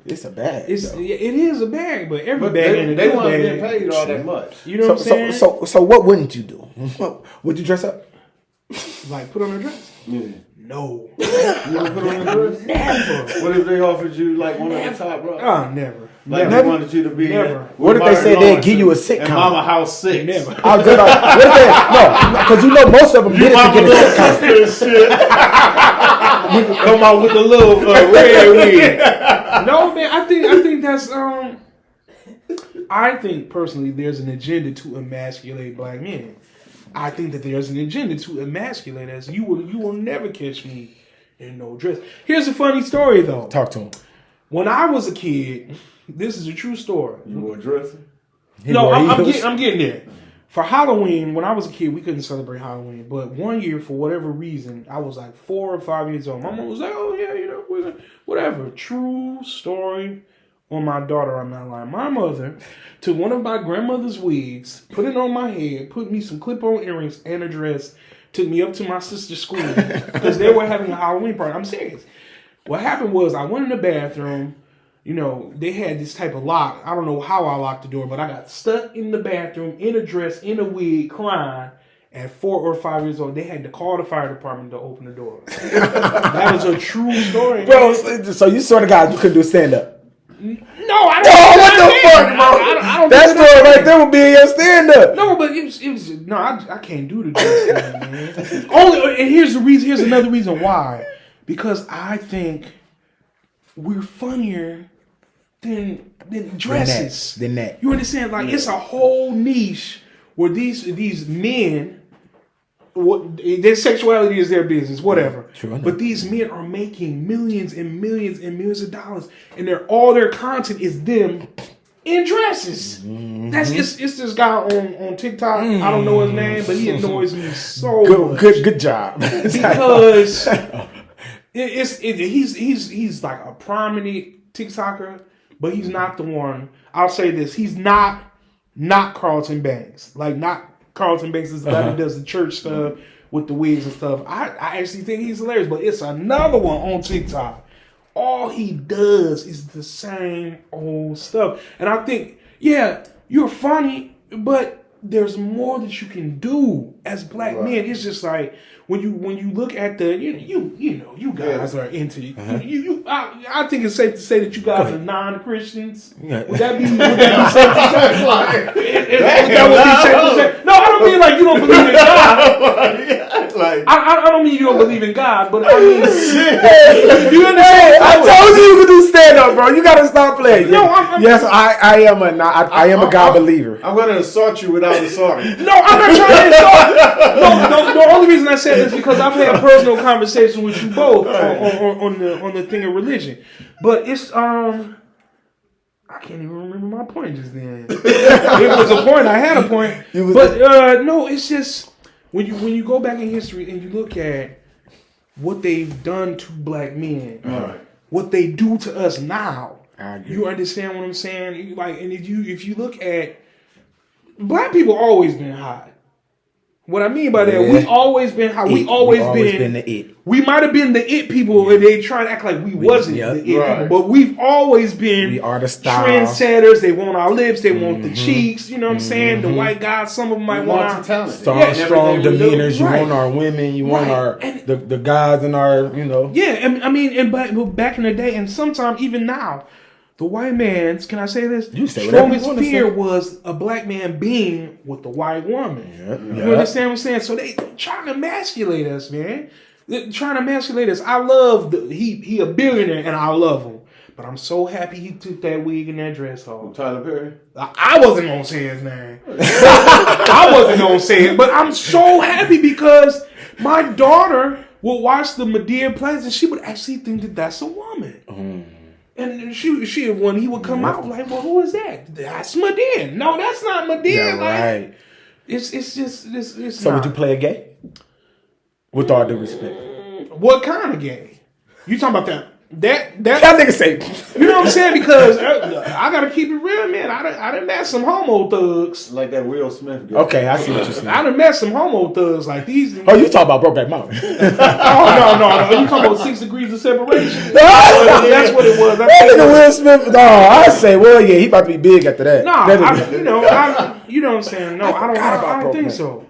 It's a bag. it though. is a bag, but every But bag ain't a they good weren't bag. getting paid all that much. You know what I'm saying? So what wouldn't you do? Would you dress up? Like put on a dress? Yeah. No, You want to put on the dress? never. What if they offered you like one of the top roles? Never. Like Never. they wanted you to be Never. What if they said they'd give you a sitcom? And Mama House 6. Never. I was good. What if they? No, because you know most of them did it to get a sitcom. Shit. Come out with a little red wig. No, man. I think that's I think personally there's an agenda to emasculate black men. I think that there's an agenda to emasculate us. You will never catch me in no dress. Here's a funny story though. Talk to him. When I was a kid, this is a true story. You were dressing? No, I'm getting there. For Halloween, when I was a kid, we couldn't celebrate Halloween. But one year, for whatever reason, I was like 4 or 5 years old. My mom was like, "Oh yeah, whatever." True story. On my daughter, I'm not lying. My mother took one of my grandmother's wigs, put it on my head, put me some clip-on earrings and a dress, took me up to my sister's school because they were having a Halloween party. I'm serious. What happened was I went in the bathroom. You know, they had this type of lock. I don't know how I locked the door, but I got stuck in the bathroom in a dress, in a wig, crying. At 4 or 5 years old, they had to call the fire department to open the door. That was a true story, Bro, man. so you sort of guy you couldn't do stand up. No, I don't. Oh, what the fuck, bro? I don't That do story right there would be in your stand up. No, but it was no. I can't do the dress thing, man. Only, and here's the reason. Here's another reason why. Because I think we're funnier than dresses. Than that. You understand? Like it's a whole niche where these men. What their sexuality is their business, whatever. True, I know. But these men are making millions and millions and millions of dollars, and all their content is them in dresses. Mm-hmm. That's it's this guy on TikTok. I don't know his name, but he annoys me so much. Good job. Because he's like a prominent TikToker, but he's not the one. I'll say this: he's not Carlton Banks. Like not Carlton Banks is the guy that does the church stuff with the wigs and stuff. I actually think he's hilarious, but it's another one on TikTok all he does is the same old stuff. And I think, yeah, you're funny, but there's more that you can do as black men. It's just like when you look at the you guys are into I think it's safe to say that you guys are non-Christians. Yeah. Would that be safe to say? No, I don't mean like you don't believe in God. I don't mean you don't believe in God, but I mean you understand? I told you could do stand up, bro. You gotta stop playing. No, yes, I am a God believer. I'm gonna assault you without assaulting. No, I'm not trying to insult. No, the only reason I said this is because I've had personal conversations with you both on the thing of religion. But it's I can't even remember my point just then. It was a point. I had a point. But no, it's just when you go back in history and you look at what they've done to black men, what they do to us now. You understand what I'm saying? Like, and if you look at black people, always been hot. What I mean by that, we always been hot. We always been the it. We might have been the it people, and they try to act like we wasn't the it people, but we've always been. We are the style. Trendsetters. They want our lips. They want the cheeks. You know what I'm saying? The white guys. Some of them might want our talent. Strong demeanors. You want our women. You want our the guys in our Yeah, I mean, back in the day, and sometimes even now. The white man's, can I say this? You say strongest fear was a black man being with the white woman. You understand what I'm saying? So they trying to emasculate us, man. They're trying to emasculate us. I love he a billionaire and I love him. But I'm so happy he took that wig and that dress off. Tyler Perry? I wasn't gonna say his name. I wasn't gonna say it, but I'm so happy because my daughter will watch the Madea plays and she would actually think that that's a woman. And she when he would come out like, well, who is that? That's Madea. No, that's not Madea. Yeah, right. It's just it's So not. would you play a gay? With all due respect. What kind of gay? You talking about that That nigga say. You know what I'm saying? Because I gotta keep it real, man. I done met some homo thugs. Like that Will Smith guy. Okay, I see what you're saying. I done met some homo thugs like these. Oh, you talking about Brokeback Mountain? No. You talking about 6 degrees of separation? That's what it was. That nigga Will Smith. No, I say, well, yeah, he about to be big after that. You know what I'm saying? No, I don't think so.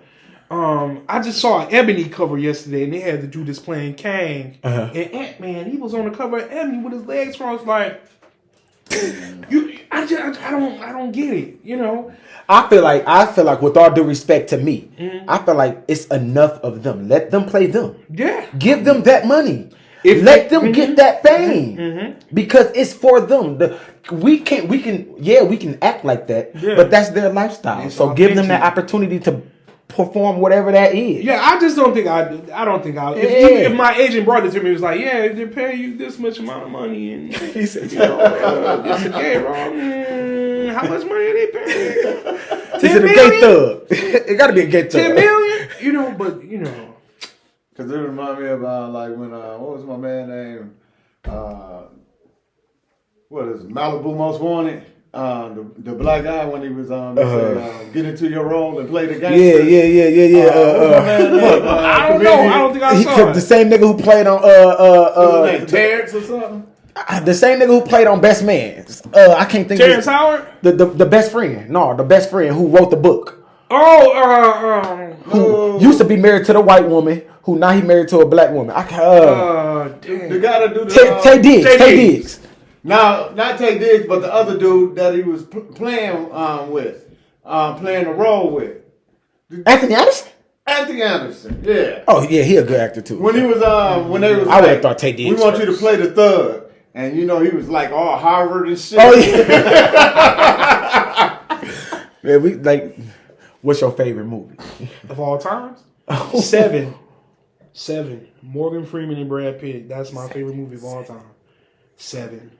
I just saw an Ebony cover yesterday, and they had the dude that's playing Kang, and Ant-Man. He was on the cover of Ebony with his legs crossed. Like, I don't get it. You know. I feel like with all due respect to me, I feel like it's enough of them. Let them play them. Yeah. Give them that money. Let them get that fame because it's for them. We can act like that, but that's their lifestyle. It's so give them that opportunity to perform whatever that is. Yeah, I just don't think I don't think I. If my agent brought it to me, it was like, yeah, they pay you this much amount of money, and He said, it's a gay wrong. How much money are they paying? Is it a gay thug? It got to be a gay thug. 10 million, but Because it reminded me about like when what was my man name? What is it? Malibu Most Wanted? The black guy when he was get into your role and play the game. Yeah. I don't know. I don't think I saw it. The same nigga who played on Terrence or something. The same nigga who played on Best Man. I can't think. Terrence Howard. The best friend. No, the best friend who wrote the book. Who used to be married to the white woman, who now he married to a black woman. The guy that do the Tay Diggs. Now, not Tay Diggs, but the other dude that he was playing playing the role with. Anthony Anderson. Anthony Anderson, yeah. Oh yeah, he a good actor too. When he was when they was, I would have thought Tay Diggs. We want you to play the thug, and he was like all Harvard and shit. Oh yeah. Man, we like. What's your favorite movie of all times? Seven. Morgan Freeman and Brad Pitt. That's my favorite movie of all time. Seven.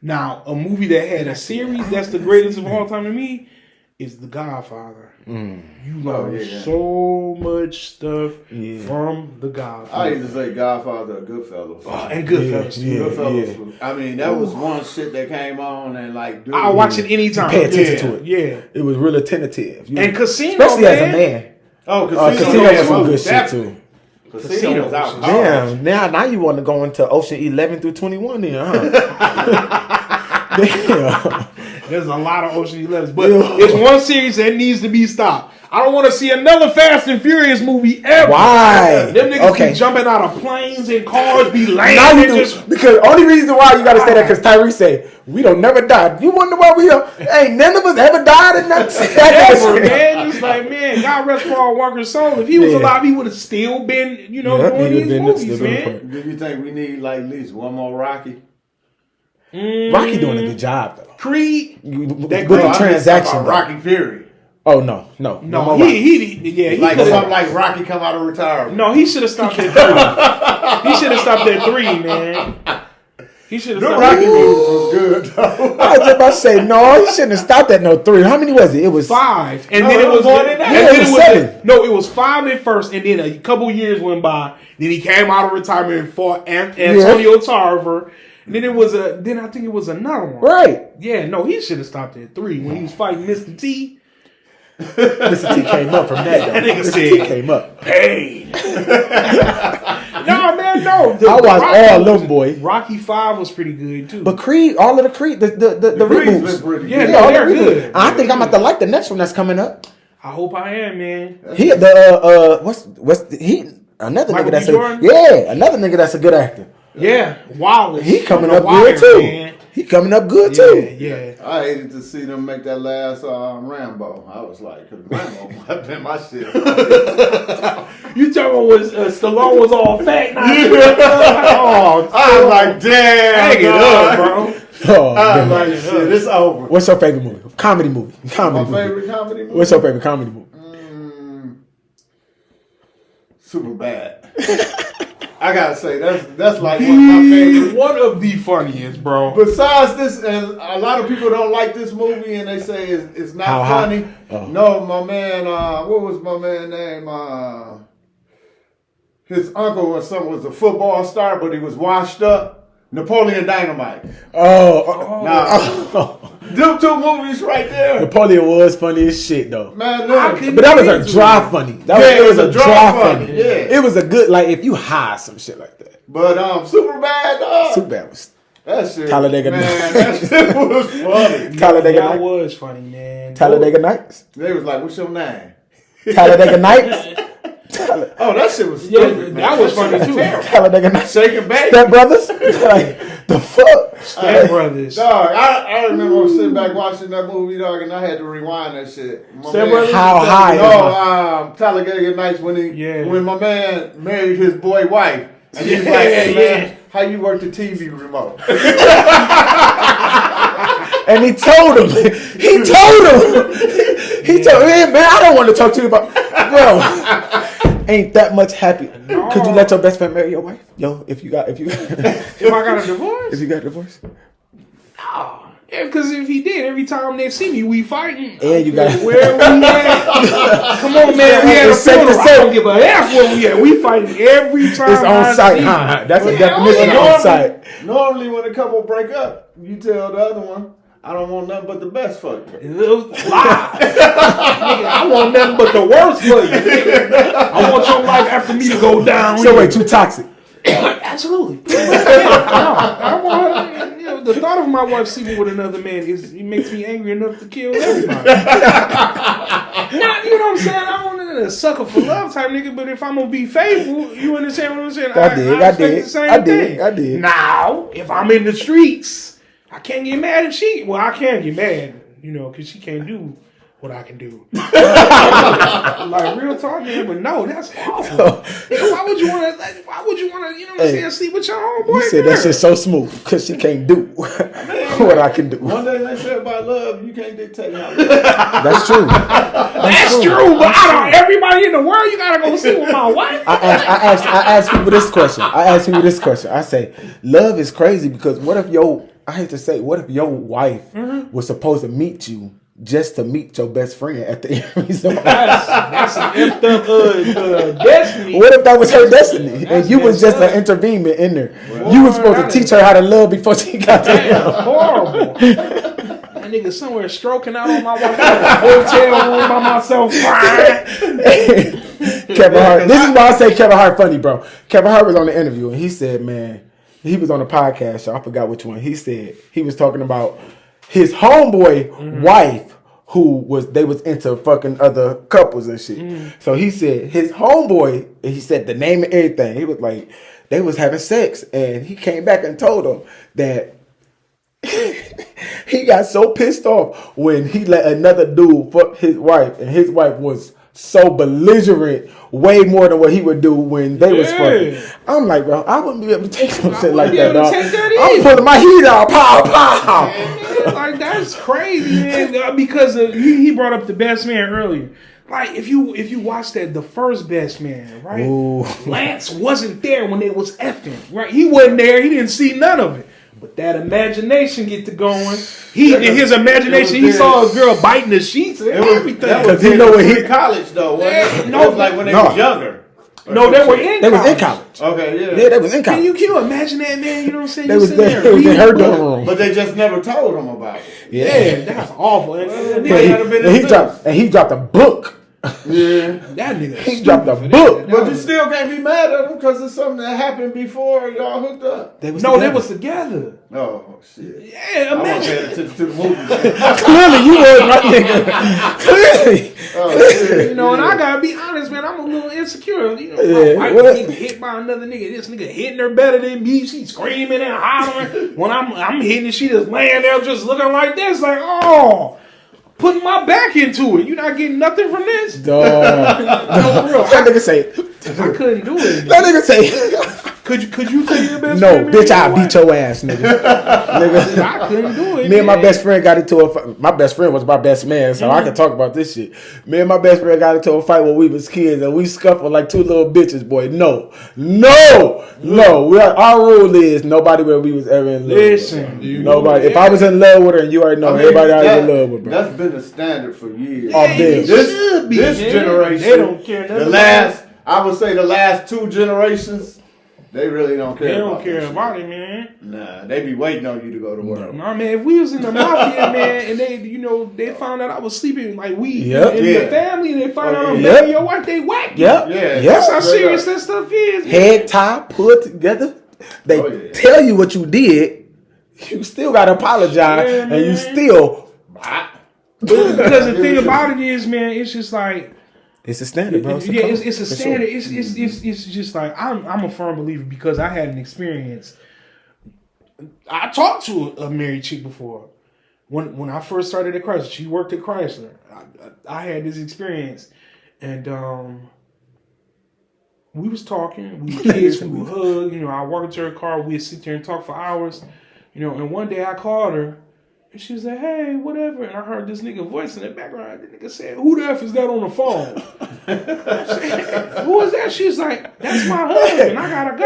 Now, a movie that had a series that's the greatest of all time to me is The Godfather. You learn so much stuff from The Godfather. I used to say Godfather or Goodfellas. And Goodfellas too. Goodfellas. I mean, that was one shit that came on and like, dude, I'll watch it anytime. Pay attention to it. Yeah. It was real attentive. And Casino, especially as a man. Oh, Casino was some good shit too. Casino was out. Damn, now you want to go into Ocean 11 through 21 then, huh? Damn. There's a lot of Ocean 11s, but it's one series that needs to be stopped. I don't want to see another Fast and Furious movie ever. Why? Them niggas be jumping out of planes and cars be landing. Because only reason why you gotta say that because Tyrese say we don't never die. You wonder why we ain't none of us ever died in that ever, man. It's like, man, God rest Paul Walker's soul. If he was alive, he would have still been, doing these movies, man. Do you think we need like at least one more Rocky? Rocky doing a good job though. Creed, with the transaction. Rocky Fury. Oh no. He like something like Rocky come out of retirement. No, he should have stopped at 3. He should have stopped at 3, man. He should have stopped. Rocky movie was good though. I was just about to say no. He shouldn't have stopped at no 3. How many was it? It was 5, and No, then it was more than that. Yeah, it was 7. No, it was 5 at first, and then a couple years went by. Then he came out of retirement and fought Antonio Tarver. And then then I think it was another one. Right. Yeah, no, he should have stopped at 3 when he was fighting Mr. T. Mr. T came up from that. That nigga Mr. said, T came up. Pain. No, man, no. I watched all them, boy. Rocky 5 was pretty good too. But Creed, all of the Creed, the reboots. Pretty Yeah, good. no, all they're the reboots. good. I think I'm about to like the next one that's coming up. I hope I am, man. He another Michael nigga that's B. Jordan? another nigga that's a good actor. Yeah, Wallace. He coming on up the wire, good too. man. He coming up good too. Yeah. I hated to see them make that last Rambo. I was like, cause Rambo might have been my shit. You talking was Stallone was all fat now? Oh, I was like, damn, hang it up, bro. Oh, I was man. like, shit, it's over. What's your favorite movie? Comedy movie. My Comedy movie. favorite comedy movie? What's your favorite comedy movie? Super Bad. I gotta say that's like one of my favorites. One of the funniest, bro. Besides this, and a lot of people don't like this movie, and they say it's not How funny. high? Oh. No, my man, what was my man name? His uncle or something was a football star, but he was washed up. Napoleon Dynamite. Oh. Them two movies right there. Napoleon was funny as shit though. Man, But that was a dry funny. It was a dry funny. Yeah. It was a good, like, if you hide some shit like that. But Super Bad, dog. Super Bad was That shit. Talladega man, Nights. that shit was funny. Talladega That Nights. was funny, man. Talladega Nights. They was like, what's your name? Talladega Nights. Oh, that shit was Yeah, stupid, man. that was funny too. Talladega Nights. Shaking back. Step Brothers. Like, the fuck. Step Brothers. Dog, I remember sitting back watching that movie, dog, and I had to rewind that shit. My Step man- Brothers? How high? No, Talladega Nights when my man married his boy wife. And he's like, hey man, how you work the TV remote? And he told him. He told him, man, I don't want to talk to you about, bro. Ain't that much happy. No. Could you let your best friend marry your wife? Yo, if you got If I got a divorce? if you got divorced. Yeah, because if he did, every time they see me, we fighting. And you got Where we at? Come on, man. We had a It's safe to funeral. I say. don't give a F where we at. We fighting every time. It's on I site, see you. huh? That's a Yeah, definition oh, yeah. on site. Normally when a couple break up, you tell the other one, I don't want nothing but the best for you. Lie. Nigga, I want nothing but the worst for you. Nigga. I want your life after me to go down. So wait, too toxic. Absolutely. I want, the thought of my wife sleeping with another man it makes me angry enough to kill everybody. Now, you know what I'm saying? I don't want a sucker for love type nigga, but if I'm gonna be faithful, you understand what I'm saying? I expect the same thing. I did. Now, if I'm in the streets, I can't get mad if I can get mad, because she can't do what I can do. Like real talk, man, but no, that's awful. Why would you want to, you know what I'm saying, sleep with your homeboy? You said that shit's so smooth because she can't do what I can do. One thing they say about love, you can't dictate how to That's true. That's true, but everybody in the world, you gotta go sleep with my wife. I ask people this question. I say, love is crazy because what if your wife was supposed to meet you just to meet your best friend at the end resort? That's an effed up destiny. What if that was her destiny and you was just an intervenement in there? You was supposed to teach her how to love before she got to him. That's horrible. That nigga somewhere stroking out on my wife in a hotel room by myself crying. Kevin Hart. This is why I say Kevin Hart funny, bro. Kevin Hart was on the interview and he said, man, he was on a podcast show. I forgot which one. He said he was talking about his homeboy wife they was into fucking other couples and shit. So he said his homeboy, he said the name and everything. He was like, they was having sex and he came back and told them that he got so pissed off when he let another dude fuck his wife, and his wife was so belligerent, way more than what he would do when they was fucking. I'm like, bro, I wouldn't be able to take some shit like that, dog. I'm pulling my heat out, pow, pow. Man, like that's crazy, man. Because he brought up the Best Man earlier. Like if you watch the first Best Man, right? Ooh. Lance wasn't there when it was effing, right? He wasn't there. He didn't see none of it. But that imagination get to going. In his imagination, he saw a girl biting the sheets and everything. That was in college though. Wasn't it? No, it was like when they was younger. No, they were in college. They was in college. Okay, yeah. Yeah, they was in college. Can you imagine that, man? You know what I'm saying? They was in her dorm room. But they just never told him about it. Yeah, that's awful. He dropped a book. Yeah. That nigga. He dropped a book. But you still can't be mad at him because it's something that happened before y'all hooked up. They was together. Oh, shit. Yeah, I wasn't imagine. paying attention to the movie. Clearly, you was my nigga. Clearly. Oh, shit. You know, and I gotta be honest, man. I'm a little insecure. You know, Yeah, my wife getting hit by another nigga. This nigga hitting her better than me. She's screaming and hollering. When I'm hitting, she just laying there, just looking like this, like, oh, putting my back into it. You not getting nothing from this. Dog. No, for real. That nigga say. I couldn't do it. That nigga say. Could you tell your best No, friend? bitch, I beat your ass, nigga. Nigga. I couldn't do it. Me and my best friend got into a fight. My best friend was my best man, so I can talk about this shit. Me and my best friend got into a fight when we was kids, and we scuffled like two little bitches, boy. No. Our rule is nobody where we was ever in love. Listen, with. Nobody. If I was in love with her, and you already know, everybody I was in love with, bro. That's been the standard for years. Oh, bitch. This generation, they don't care. I would say the last two generations, they really don't care. They don't about care that about shit. it, man. Nah, they be waiting on you to go to work. Nah, man, if we was in the mafia, man, and they found out I was sleeping like we in Yep. the family, and they found out I'm Yep. begging your wife, they whack you. Yep. Yeah. That's how Straight serious up. that stuff is. Man. Head tie put together. They tell you what you did. You still gotta apologize, Yeah, and man. you still. Because the thing about it is, man, it's just like. It's a standard, bro. It's a For standard. sure. It's just like I'm a firm believer because I had an experience. I talked to a married chick before. When I first started at Chrysler, she worked at Chrysler. I had this experience, and we was talking. We were kids. We would hug. You know, I walk into her car. We'd sit there and talk for hours. You know, and one day I called her. And she was like, hey, whatever. And I heard this nigga voice in the background. The nigga said, who the F is that on the phone? I said, who is that? She's like, that's my husband. I gotta go.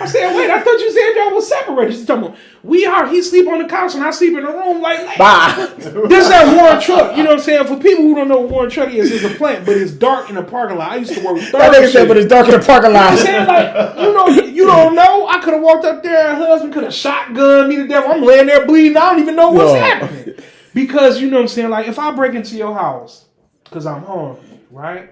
I said, wait, I thought you said y'all was separated. She's talking about, he sleep on the couch and I sleep in the room. Like Bye. this is that Warren Truck. You know what I'm saying? For people who don't know what Warren Truck is, it's a plant, but it's dark in the parking lot. I used to work with That nigga said, but it's dark in the parking lot. I'm saying, like, you don't know. I could have walked up there, her husband could have shotgunned me to death. I'm laying there bleeding. I don't even know what's happening. Because, you know what I'm saying, like, if I break into your house, because I'm hungry, right?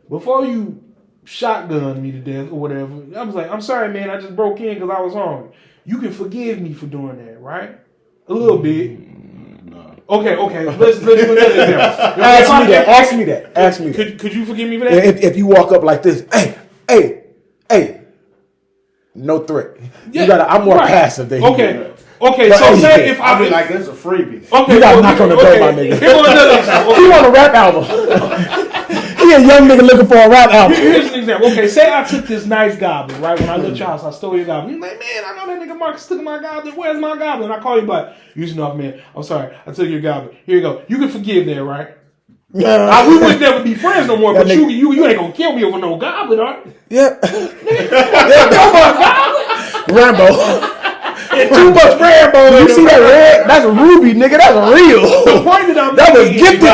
Before you shotgun me to death or whatever, I was like, I'm sorry, man, I just broke in because I was hungry. You can forgive me for doing that, right? A little bit. Okay. Let's do another example. Ask me that. Could you forgive me for that? If you walk up like this, hey, no threat. Yeah, I'm more right. passive than you. But Okay, so hey, say if I'll I be like, this is a freebie. okay, You gotta well, knock on the door, my nigga. Here goes another example. He want a rap album. He a young nigga looking for a rap album. Here's an example. Okay, say I took this nice goblin, right? When I left your house, I stole your goblin. You're like, man, I know that nigga Marcus took my goblin. Where's my goblin? I call you back. You enough, man. I'm sorry. I took your goblin. Here you go. You can forgive that, right? We would never be friends no more, but you ain't gonna kill me over no goblin, right? Yeah. Nigga, Rambo. Too much Rambo. You see that red? That's Ruby, nigga. That's real. The point that I'm That was making gifted to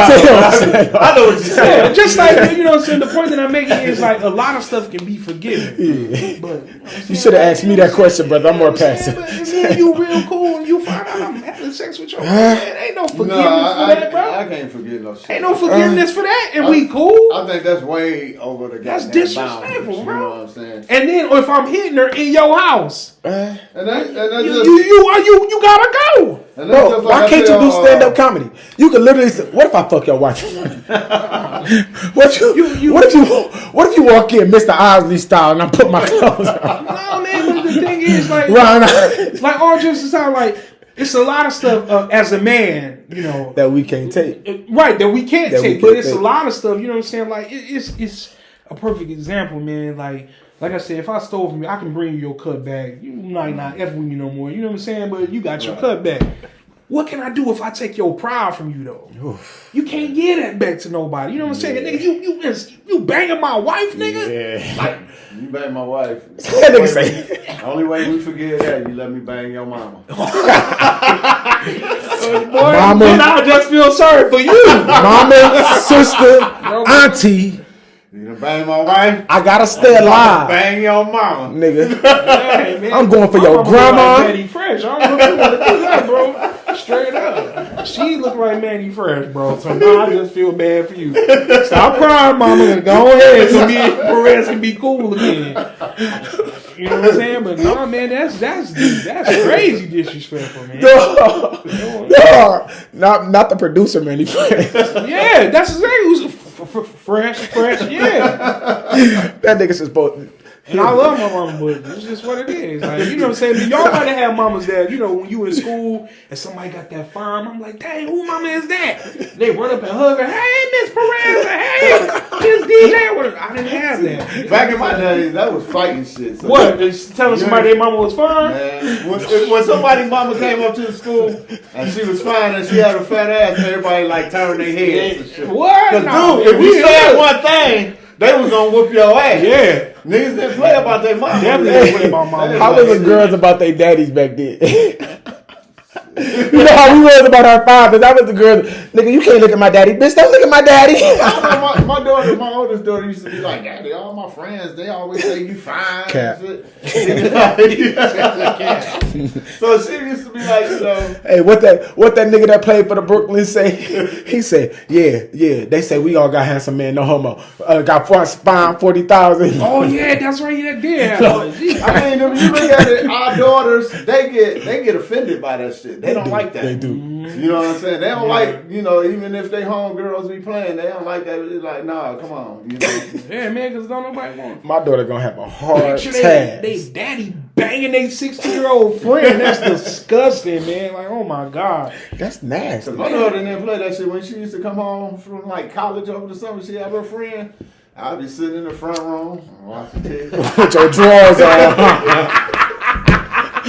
him. I know what you're saying. Yeah, just like, you know what I'm saying, the point that I'm making is like a lot of stuff can be forgiven. Yeah. But You should have asked me that question, brother. I'm more passive. But if me and you real cool and you find out I'm having sex with your man, ain't no forgiveness No, for that, bro. I can't forget no shit. Ain't no forgiveness for that, and we cool. I think that's way over the That's goddamn disrespectful, boundaries, bro. You know what I'm saying? And then if I'm hitting her in your house, And that's you gotta go. and that's Bro, just why like I can't you tell, do stand-up comedy? You can literally say, what if I fuck your wife? what if you walk in Mr. Osley style and I put my clothes on? No, man. But the thing is, like, Right. like all just to sound like it's a lot of stuff as a man, you know, That we can't take. right, that we can't That we take. can't But it's take. a lot of stuff, you know what I'm saying? Like it's a perfect example, man. Like I said, if I stole from you, I can bring you your cut back. You might not F with you no more. You know what I'm saying? But you got your cut back. What can I do if I take your pride from you though? You can't give that back to nobody. You know what I'm saying? Nigga, you banging my wife, nigga? Yeah. You bang my wife. That nigga say. The only way we forgive that, you let me bang your mama. Boy, then I just feel sorry for you. Mama, sister, auntie, You done bang my wife. I gotta stay alive, Bang your mama. nigga. Hey, man, I'm going for my your mama grandma. look like Manny Fresh. I don't know if you want to do that, bro. Straight up. She look like Manny Fresh, bro. So now I just feel bad for you. Stop crying, mama, and go ahead so me and Perez can be cool again. You know what I'm saying? But no, man, that's crazy disrespectful, man. No, not the producer, man. Yeah, that's exactly who's fresh, yeah. That nigga supposed. And I love my mama, but it's just what it is. Like, you know what I'm saying? Y'all might have had mamas that, you know, when you in school and somebody got that farm, I'm like, dang, who mama is that? They run up and hug her, hey, Miss Perez, hey, Miss DJ. I didn't have that. Back in my days, that was fighting shit. So What? Just telling somebody their mama was fine? Man, when somebody's mama came up to the school and she was fine and she had a fat ass, everybody like turned their heads and shit. What? Cause No, dude, if you we said did. one thing, they was gonna whoop your ass. Yeah. Niggas didn't play about their mama. Definitely didn't play about mama. How was the girls about their daddies back then? You know how we was about our fathers. That was the girls. Nigga, you can't look at my daddy. Bitch, don't look at my daddy. My oldest daughter used to be like, Daddy, all my friends, they always say you fine. Cap. And shit. So she used to be like, you know, Hey, what that nigga that played for the Brooklyn say? He said, yeah. They say we all got handsome man, no homo. Got spine 40,000. Oh, yeah, that's right. Yeah, did. I mean, if you look at it, our daughters, they get offended by that shit. They don't like that. They do. You know what I'm saying? They don't like, you know, even if they homegirls be playing, they don't like that. It's like, nah, come on. You know? Yeah, man, because don't nobody want My daughter gonna have a hard picture task. they daddy banging their 16-year-old friend. That's disgusting, man. Like, oh my God. That's nasty. My daughter didn't play that shit when she used to come home from like college over the summer. She have her friend. I'd be sitting in the front room watching TV. Put your drawers on.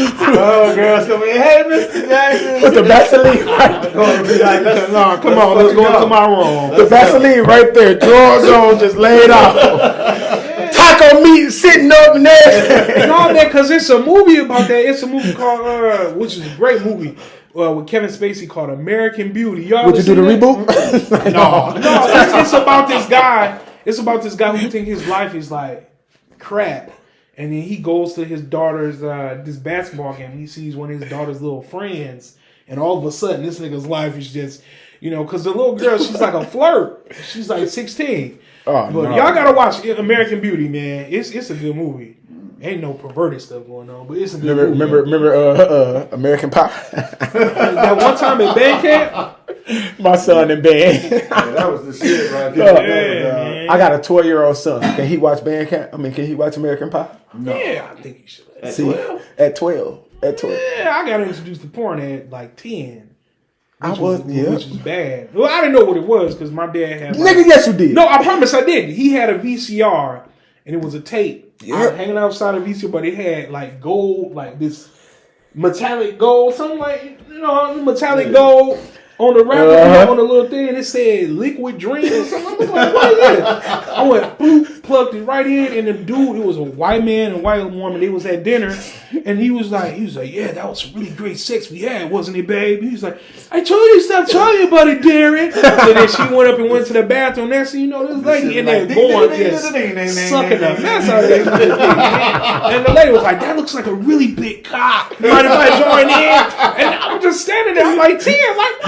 Oh, girls come in. Hey, Mr. Jackson. Put the Vaseline I'm going to be like, No, come on, let's go into my room. The Vaseline right there, drawers on, just laid out. Taco meat sitting up in there. No, man, because it's a movie about that. It's a movie called, which is a great movie, with Kevin Spacey called American Beauty. Y'all Would you do the ever seen reboot? No, it's about this guy. It's about this guy who thinks his life is like crap. And then he goes to his daughter's this basketball game. And he sees one of his daughter's little friends, and all of a sudden, this nigga's life is just, you know, because the little girl, she's like a flirt. She's like 16. Oh, But no. y'all gotta watch American Beauty, man. It's a good movie. Ain't no perverted stuff going on, but it's a good movie. Remember American Pie? That one time at band camp? My son in band. Yeah, that was the shit right Yeah, there. man. I got a 12-year-old son. Can he watch band camp? Can he watch American Pie? Yeah, I think you should. At 12. Yeah, I got introduced to porn at like 10. Which was bad. Well, I didn't know what it was because my dad had. Nigga, yes you did. No, I promise I did. He had a VCR and it was a tape. Yeah. Hanging outside a VCR, but it had like gold, like this metallic gold, something like, you know, metallic gold on the wrapper, on the little thing. And it said Liquid Dream or something. I was like, what is this? I went, boop. plugged it right in, and the dude, it was a white man and a white woman. They was at dinner, and he was like, yeah, that was really great sex we had, wasn't it, babe? He was like, I told you to stop talking about it, Darren. And then she went up and went to the bathroom. Next thing you know, this lady in there going just sucking the mess out of it. And the lady was like, that looks like a really big cock. Mind if I join in? And I'm just standing there, I'm like, Tia, like,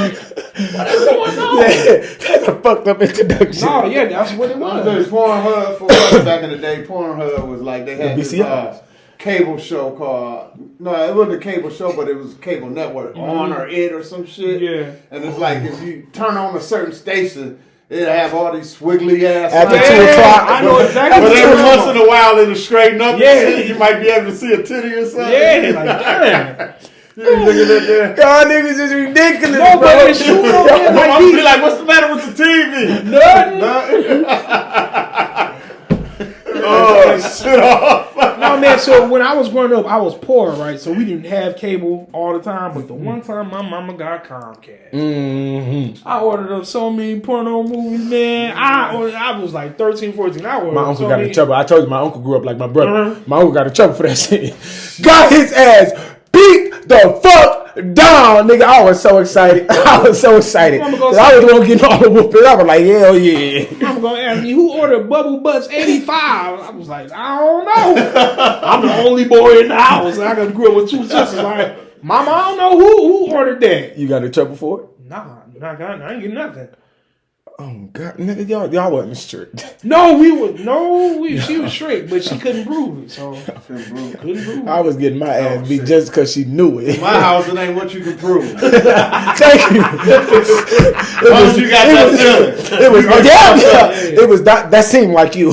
what is going on? That's a fucked up introduction. No, yeah, that's what it was. Pornhub for us back in the day. Pornhub was like they had this VCRs. cable show called it wasn't a cable show, but it was a cable network on or it or some shit. Yeah. And it's like if you turn on a certain station, it'll have all these swiggly ass. After lines. 2 o'clock. I know exactly. But what every you're once talking in a while it'll straighten up. Yeah. And shit. You might be able to see a titty or something. Yeah, like damn. You be looking at that. Y'all niggas is ridiculous, No, bro. but it's true though, man. My Like, mom be like, "What's the matter with the TV?" nothing. Oh, shit off. No, man, so when I was growing up, I was poor, right? So we didn't have cable all the time, but the one time my mama got Comcast, Mm-hmm. I ordered up so many porno movies, man. I was like 13, 14. I ordered My up uncle so got many. in trouble. I told you my uncle grew up like my brother. Uh-huh. My uncle got in trouble for that shit. Got his ass beat the fuck down, nigga. I was so excited. I was so excited. Mama gonna 'Cause I was the one getting all the whooping. I was like, hell yeah. I'm gonna ask me who ordered Bubble Butts 85. I was like, I don't know. I'm the only boy in the house. And I got grew up with two sisters. Like, Mama, I don't know who ordered that. You got in trouble for it? Nah, I ain't get nothing. Oh God, nigga, y'all wasn't strict. She was strict, but she couldn't prove it. So couldn't prove it. I was getting my ass beat just because she knew it. My house, it ain't what you can prove. Thank you. You got that feeling. It was yeah. It was that seemed like you.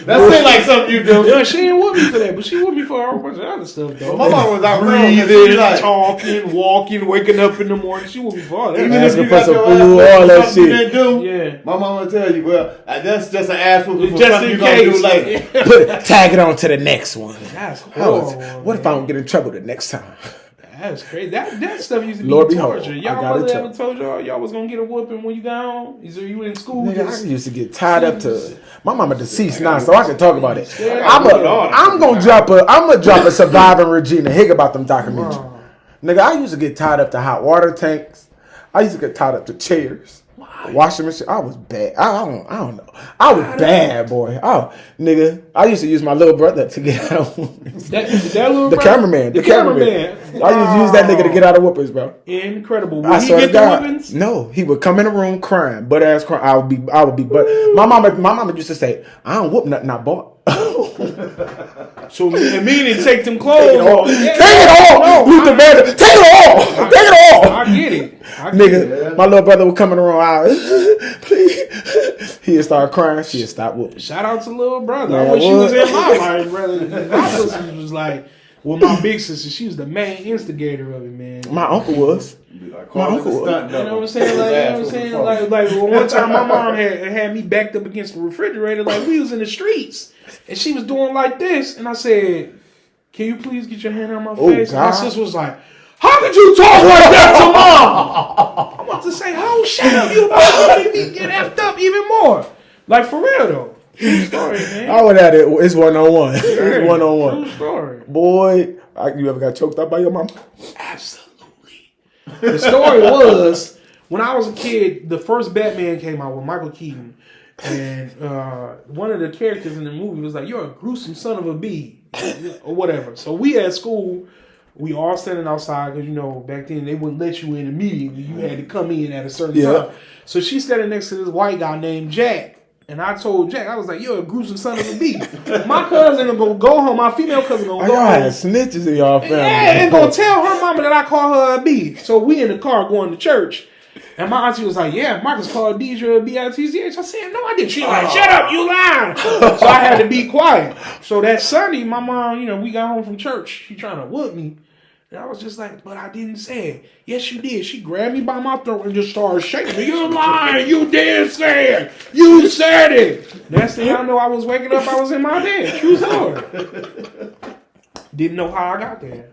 That seems like something you do. Yeah, she didn't whoop me for that, but she whooped me for a whole bunch of other stuff though. My mom was out Breathing, like, talking, walking, waking up in the morning. She whooped me for all that. even if Asking you for got some your food, ass all for that something you shit. didn't do, Yeah. my mom will tell you, well, that's just an ass whooping for Just something in you're going to case. do later. Tag it on to the next one. That's How is- horrible. what if I don't get in trouble the next time? That's crazy. That stuff used to be Lord behold, torture. I Y'all got in mother trouble. ever told y'all was gonna get a whooping when you got home? Either you in school? Nigga, just- I used to get tied up to my mama deceased now, so I can talk about it. Yeah. I'm gonna drop a surviving Regina Higginbotham documentary. Nigga, I used to get tied up to hot water tanks. I used to get tied up to chairs. Washing machine. I was bad. I don't know. I was bad, boy. Oh, nigga. I used to use my little brother to get out of whoopings. That little The brother? cameraman. The cameraman. I used to use that nigga to get out of whoopings, bro. Incredible. Would I he swear get to the God. whoopings? No, he would come in the room crying, butt ass crying. I would be, but my mama used to say, I don't whoop nothing I bought. So meaning take them clothes Take it all. off. Yeah. Take it all. No, Luther Vandross. Take it all. Take it all. I get it. Nigga, my little brother would come in the room. Please. He'd start crying. She'd stop whooping. Shout out to little brother. Man, I wish she was what? in my life, brother. My sister was like, well, my big sister, she was the main instigator of it, man. My uncle was. My uncle. uncle. You know what I'm saying? Like, you know what I'm saying? Like well, one time my mom had me backed up against the refrigerator, like we was in the streets, and she was doing like this, and I said, "Can you please get your hand out my face?" And my God. sister was like, "How could you talk like that to mom?" I'm about to say, "Oh, shut up, you about to make me get effed up even more." Like for real though. True story, man. I would have it. It's 1-on-1. It's True 1-on-1. story. Boy, you ever got choked up by your mama? Absolutely. The story was when I was a kid, the first Batman came out with Michael Keaton, and one of the characters in the movie was like, "You're a gruesome son of a bee," or whatever. So we at school, we all standing outside because back then they wouldn't let you in immediately. You had to come in at a certain time. So she's standing next to this white guy named Jack. And I told Jack, I was like, "You're a gruesome son of a bee." My cousin gonna go home. My female cousin gonna go Y'all home. had snitches in y'all family. Yeah, and gonna tell her mama that I call her a B. So we in the car going to church. And my auntie was like, "Yeah, Marcus called Deidre a B-I-T-C-H." I said, "No, I didn't." She was like, "Shut up, you lying." So I had to be quiet. So that Sunday, my mom, we got home from church. She trying to whoop me. And I was just like, "But I didn't say it." "Yes, you did." She grabbed me by my throat and just started shaking me. "You're lying. You did say it. You said it." Next thing I know, I was waking up. I was in my bed. True story. Didn't know how I got there.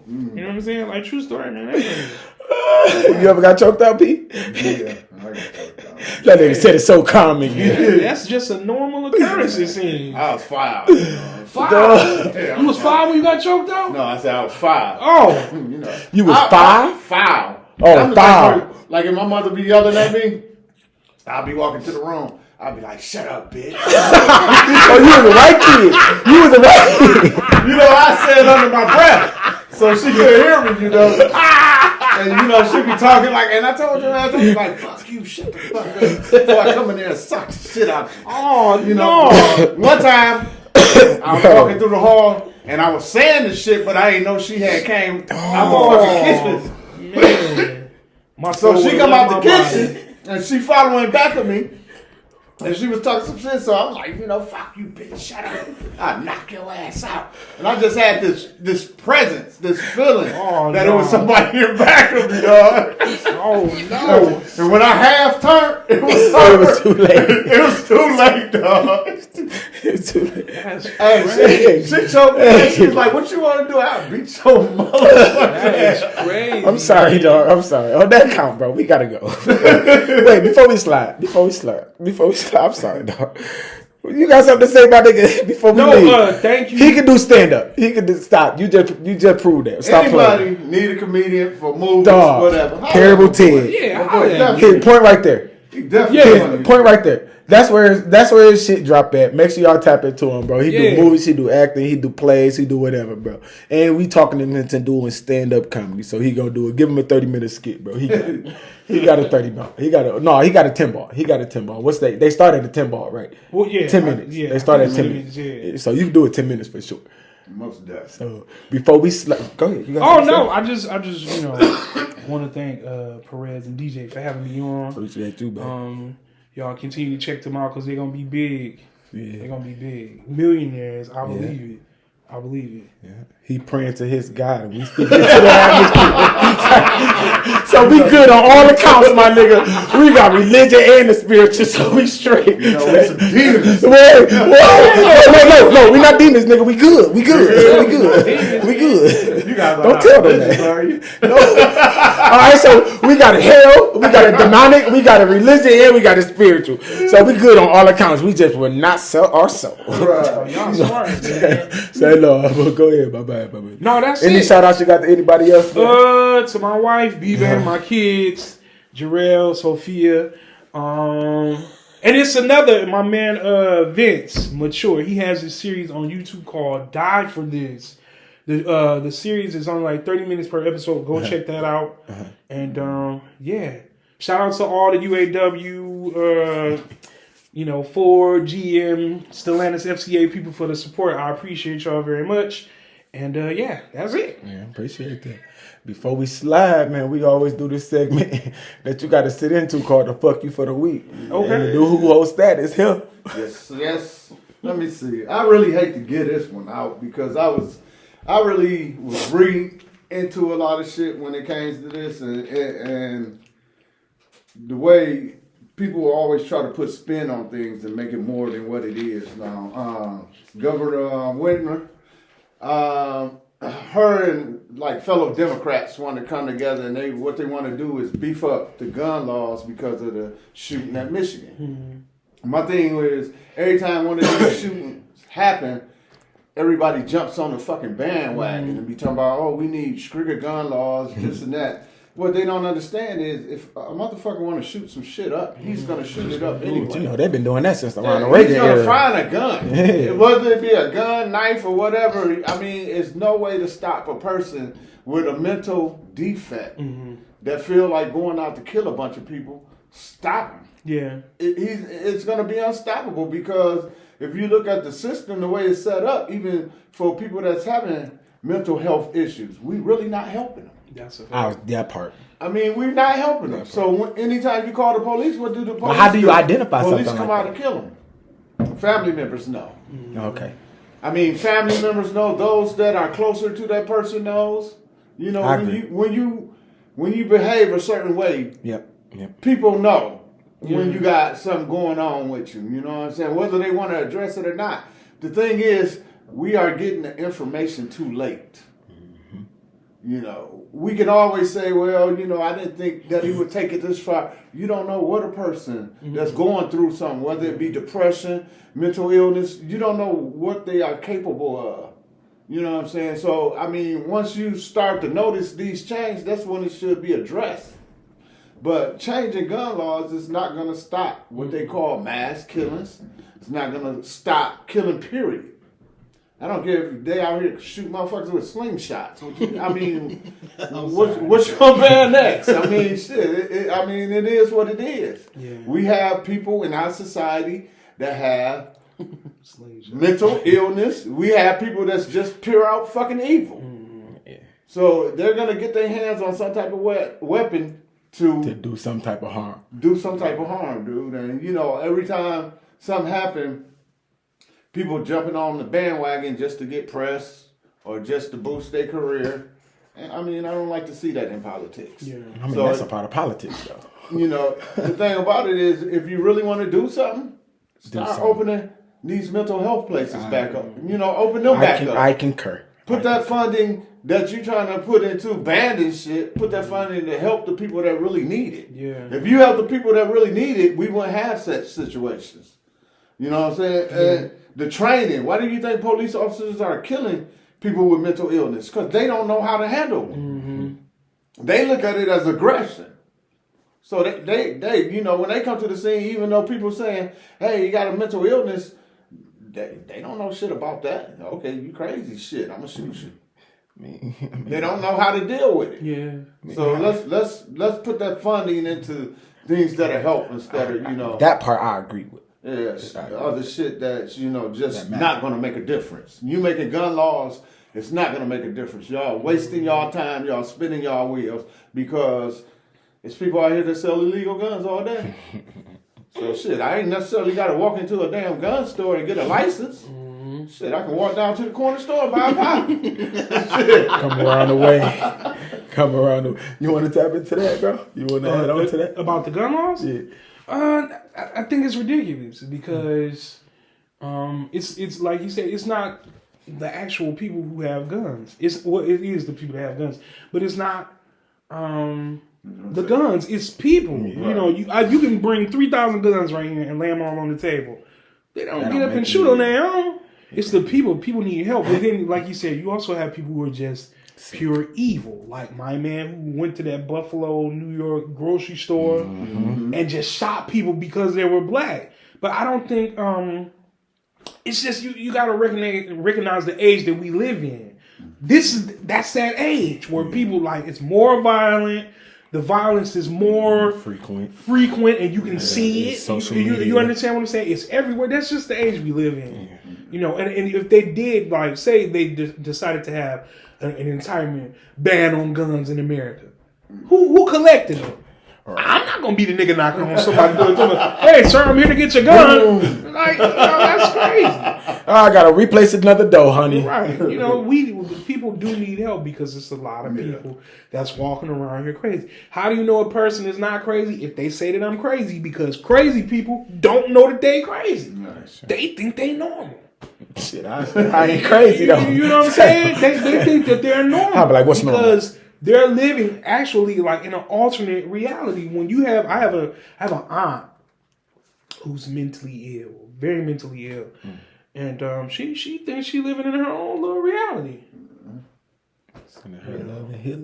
You know what I'm saying? Like, true story, man. That's crazy. You ever got choked out, Pete? Yeah, I got choked out. That nigga said it so calming. That's just a normal occurrence, it seems. I was 5. 5? Yeah, You was 5 when you got choked out? No, I said I was 5. Oh. You know. You was 5? 5. Oh, I'm 5. Like if my mother be yelling at me, I'll be walking to the room. I'll be like, shut up, bitch. Oh, you was the right kid. You was the right kid. You know, I said under my breath. So she couldn't hear me, you know. And you know, she be talking like, and I told her, like, fuck you, shut the fuck up. Before I come in there and suck the shit out. Oh, You know, one time I was walking through the hall and I was saying the shit, but I didn't know she had came out the fucking kitchen. Man. My So soul she would've come left out the my body. kitchen and she following back of me. And she was talking some shit, so I'm like, you know, fuck you, bitch, shut up. I'll knock your ass out. And I just had this presence, this feeling that it was somebody in back of me, dog. Oh, no. And when I half turned, it was too late. It was too late, dog. It was too late. That's Hey, crazy. she choked me and she was like, what you want to do? I'll beat your motherfucker. That is crazy. I'm sorry, dog. I'm sorry. On that count, bro, we gotta go. Wait, before we slide, I'm sorry, dog. You got something to say about nigga before we leave? No, thank you. He can do stand up. He can do stop. You just proved that. Stop Anybody playing. need a comedian for movies, Dog. whatever. Terrible Ted. Yeah, My boy I definitely- Hit point right there. He definitely Yeah, funny. point right there. That's where his shit drop at. Make sure y'all tap into him, bro. He Yeah. do movies, he do acting, he do plays, he do whatever, bro. And we talking to him to doing stand up comedy, so he gonna do it. Give him a 30-minute skit, bro. He got it. He got a 30 ball. He got a 10 ball. He got a 10 ball. What's that? They started at 10 ball, right? Well, yeah. 10 minutes. Yeah, They started at 10 minutes, minutes. yeah. So you can do it 10 minutes for sure. Most definitely. So before we go ahead. You got Oh something to no, say? I just want to thank Perez and DJ for having me on. Appreciate you, bro. Y'all continue to check them out because they're gonna be big. Yeah. They're gonna be big, millionaires. I believe it. I believe it. Yeah. He praying to his God and we speaking to the atmosphere. So we good on all accounts, my nigga. We got religion and the spiritual, so we straight. You know, we some demons. No, we not demons, nigga. We good. We good. We good. You guys are Don't not tell them religious, that. are you? No. All right, so we got a hell, we got a demonic, we got a religion, and we got a spiritual. So we good on all accounts. We just will not sell our soul. Right. Y'all smart, man. Say no. Go ahead. Bye. No, that's Any it. shout outs you got to anybody else? To my wife, B-Van, my kids, Jarrell, Sophia, and it's another, my man Vince Mature. He has a series on YouTube called Die for This. The series is only like 30 minutes per episode. Go check that out. And yeah. Shout out to all the UAW Ford, GM, Stellantis, FCA people for the support. I appreciate y'all very much. And yeah, that's it. Yeah, appreciate that. Before we slide, man, we always do this segment that you got to sit into called the Fuck You for the Week. Okay. And the dude who hosts that is him. Yes. Let me see. I really hate to get this one out because I really was reading into a lot of shit when it came to this, and the way people will always try to put spin on things and make it more than what it is. Now, Governor Whitmer, her and like fellow Democrats want to come together, and what they want to do is beef up the gun laws because of the shooting at Michigan. My thing is, every time one of these shootings happen, everybody jumps on the fucking bandwagon and be talking about, oh, we need stricter gun laws, this and that. What they don't understand is, if a motherfucker want to shoot some shit up, he's gonna shoot it up anyway. You know, they've been doing that since around the He's Reagan gonna era. find a gun. Yeah. Whether it be a gun, knife, or whatever. I mean, it's no way to stop a person with a mental defect that feel like going out to kill a bunch of people. Stop him. Yeah. It's going to be unstoppable because if you look at the system, the way it's set up, even for people that's having mental health issues, we really not helping them. That's a fact. That part. I mean, we're not helping them. So anytime you call the police, what do the police But how do you do? identify police something come like out and kill them. Family members know. Okay. I mean, family members know. Those that are closer to that person knows. You know, I agree. when you behave a certain way, Yep. people know when you got something going on with you. You know what I'm saying? Whether they want to address it or not. The thing is, we are getting the information too late. You know, we can always say, well, you know, I didn't think that he would take it this far. You don't know what a person that's going through something, whether it be depression, mental illness, you don't know what they are capable of. You know what I'm saying? So, I mean, once you start to notice these changes, that's when it should be addressed. But changing gun laws is not going to stop what they call mass killings. It's not going to stop killing, period. I don't care if they out here shoot motherfuckers with slingshots. I mean, what's your ban next? I mean, shit. It is what it is. Yeah. We have people in our society that have mental illness. We have people that's just pure out fucking evil. Yeah. So they're gonna get their hands on some type of weapon to do some type of harm. Do some type of harm, dude. And you know, every time something happens, people jumping on the bandwagon just to get press or just to boost their career. And I mean, I don't like to see that in politics. Yeah. I mean, that's a part of politics, though. You know, the thing about it is, if you really want to do something, start opening these mental health places back up. You know, open them back up. I concur. Put that funding that you're trying to put into banding shit, put that funding to help the people that really need it. Yeah. If you help the people that really need it, we wouldn't have such situations. You know what I'm saying? And the training. Why do you think police officers are killing people with mental illness? Because they don't know how to handle it. Mm-hmm. They look at it as aggression. So they you know, when they come to the scene, even though people saying, hey, you got a mental illness, they don't know shit about that. Okay, you crazy shit. I'm gonna shoot you. They don't know how to deal with it. Yeah. So let's put that funding into things that'll help instead of, you know, that part I agree with. Yes, the other shit that's, you know, just not going to make a difference. You making gun laws, it's not going to make a difference. Y'all wasting y'all time, y'all spinning y'all wheels because it's people out here that sell illegal guns all day. So shit, I ain't necessarily got to walk into a damn gun store and get a license. Mm-hmm. Shit, I can walk down to the corner store and buy a pop. Come around the way. Come around the. You want to tap into that, bro? You want to add on to that? About the gun laws? Yeah. I think it's ridiculous because it's like you said, it's not the actual people who have guns. It is the people that have guns, but it's not the guns. It's people. Right. You know, you can bring 3,000 guns right here and lay them all on the table. They don't get up and shoot on their own. It's the people. People need help. But then, like you said, you also have people who are just pure evil, like my man who went to that Buffalo, New York grocery store and just shot people because they were black. But I don't think it's just you got to recognize the age that we live in. That's that age where people like it's more violent. The violence is more frequent, and you can see it. You understand what I'm saying? It's everywhere. That's just the age we live in. Yeah. You know, and if they did, like, say they decided to have an entire ban on guns in America, who collected them? Right. I'm not gonna be the nigga knocking on somebody's door telling them, "Hey, sir, I'm here to get your gun." Like, that's crazy. I gotta replace another door, honey. Right? You know, people do need help because it's a lot of people that's walking around here crazy. How do you know a person is not crazy? If they say that I'm crazy, because crazy people don't know that they crazy. Nice. They think they normal. Shit, I ain't crazy though. You know what I'm saying? They think that they're normal. I'll be like, what's normal? Because they're living actually like in an alternate reality. When you have, I have an aunt who's mentally ill, very mentally ill, and she thinks she's living in her own little reality.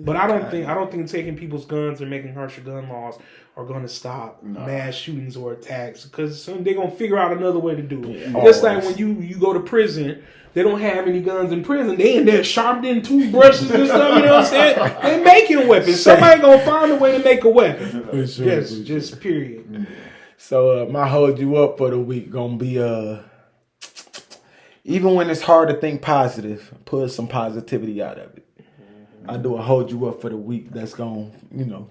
But I don't think taking people's guns and making harsher gun laws are going to stop mass shootings or attacks, because soon they're going to figure out another way to do it. Yeah. Just like when you go to prison, they don't have any guns in prison. They in there sharpening toothbrushes and stuff. You know what I'm saying? They making weapons. Somebody gonna find a way to make a weapon. Just period. So my hold you up for the week gonna be even when it's hard to think positive, put some positivity out of it. I do a hold you up for the week that's gonna,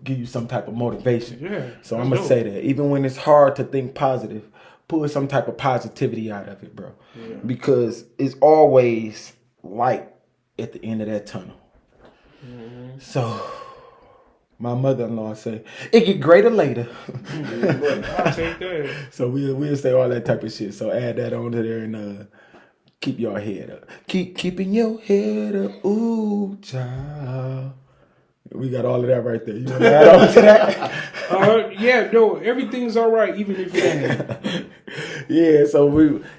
give you some type of motivation. Yeah. So I'm gonna say that even when it's hard to think positive, pull some type of positivity out of it, bro. Yeah. Because it's always light at the end of that tunnel. Mm-hmm. So my mother-in-law said, it get greater later. I'll take that. So we'll say all that type of shit. So add that on to there and Keep your head up. Keep keeping your head up. Ooh, child. We got all of that right there. You want to add on to that? Yeah, no, everything's all right, even if it ain't. Yeah, so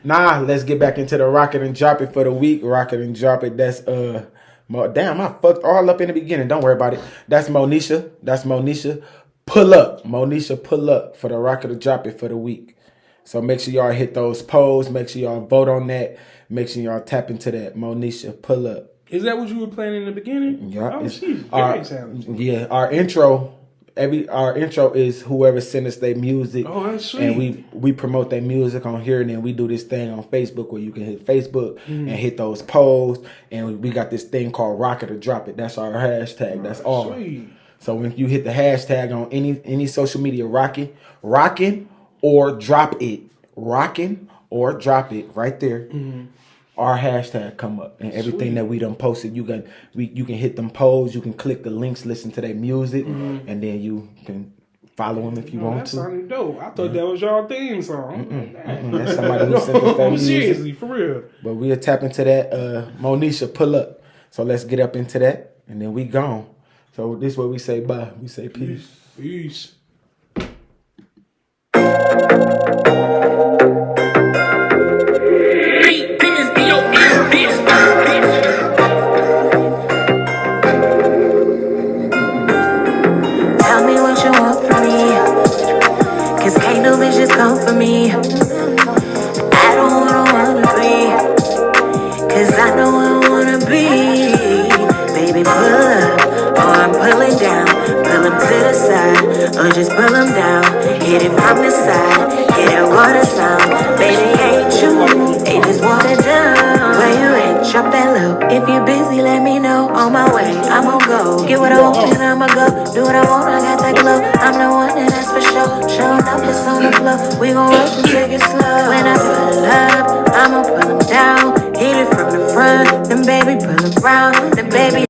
let's get back into the Rock It and Drop It for the week. Rock It and Drop It. That's damn, I fucked all up in the beginning. Don't worry about it. That's Monisha. Pull up. Monisha, pull up for the Rock It and Drop It for the week. So make sure y'all hit those polls. Make sure y'all vote on that. Make sure y'all tap into that. Monisha, pull up. Is that what you were playing in the beginning? Yeah. Oh, she's very talented. Yeah, our intro is whoever sent us their music. Oh, that's sweet. And we promote their music on here, and then we do this thing on Facebook where you can hit Facebook and hit those polls. And we got this thing called Rock It or Drop It. That's our hashtag. That's all. Sweet. So when you hit the hashtag on any social media, rocking or drop it, rocking or drop it right there. Our hashtag come up, and everything that we done posted, you can hit them polls, you can click the links, listen to their music, and then you can follow them if you want to. That sounded dope. I thought that was y'all theme song. That's somebody who sent us that music. Seriously, for real. But we'll tap into that. Monisha, pull up. So let's get up into that, and then we gone. So this is what we say bye. We say peace. Peace. Tell me what you want from me, 'cause can't no bitches come for me. I don't wanna be, 'cause I know I wanna be. Baby, pull up, or I'm pulling down. Pull them to the side, or just pull them down. Hit it from the side, hear that water sound. Baby, ain't you, they just water down. Where you at? Drop that low. If you're busy, let me know. On my way, I'm gon' go. Get what I want and I'ma go. Do what I want, I got that glow. I'm the one and that's for sure. Showing up, it's on the floor. We gon' rush and take it slow. When I pull up, I'ma pull them down. Hit it from the front, then baby pull around. Then baby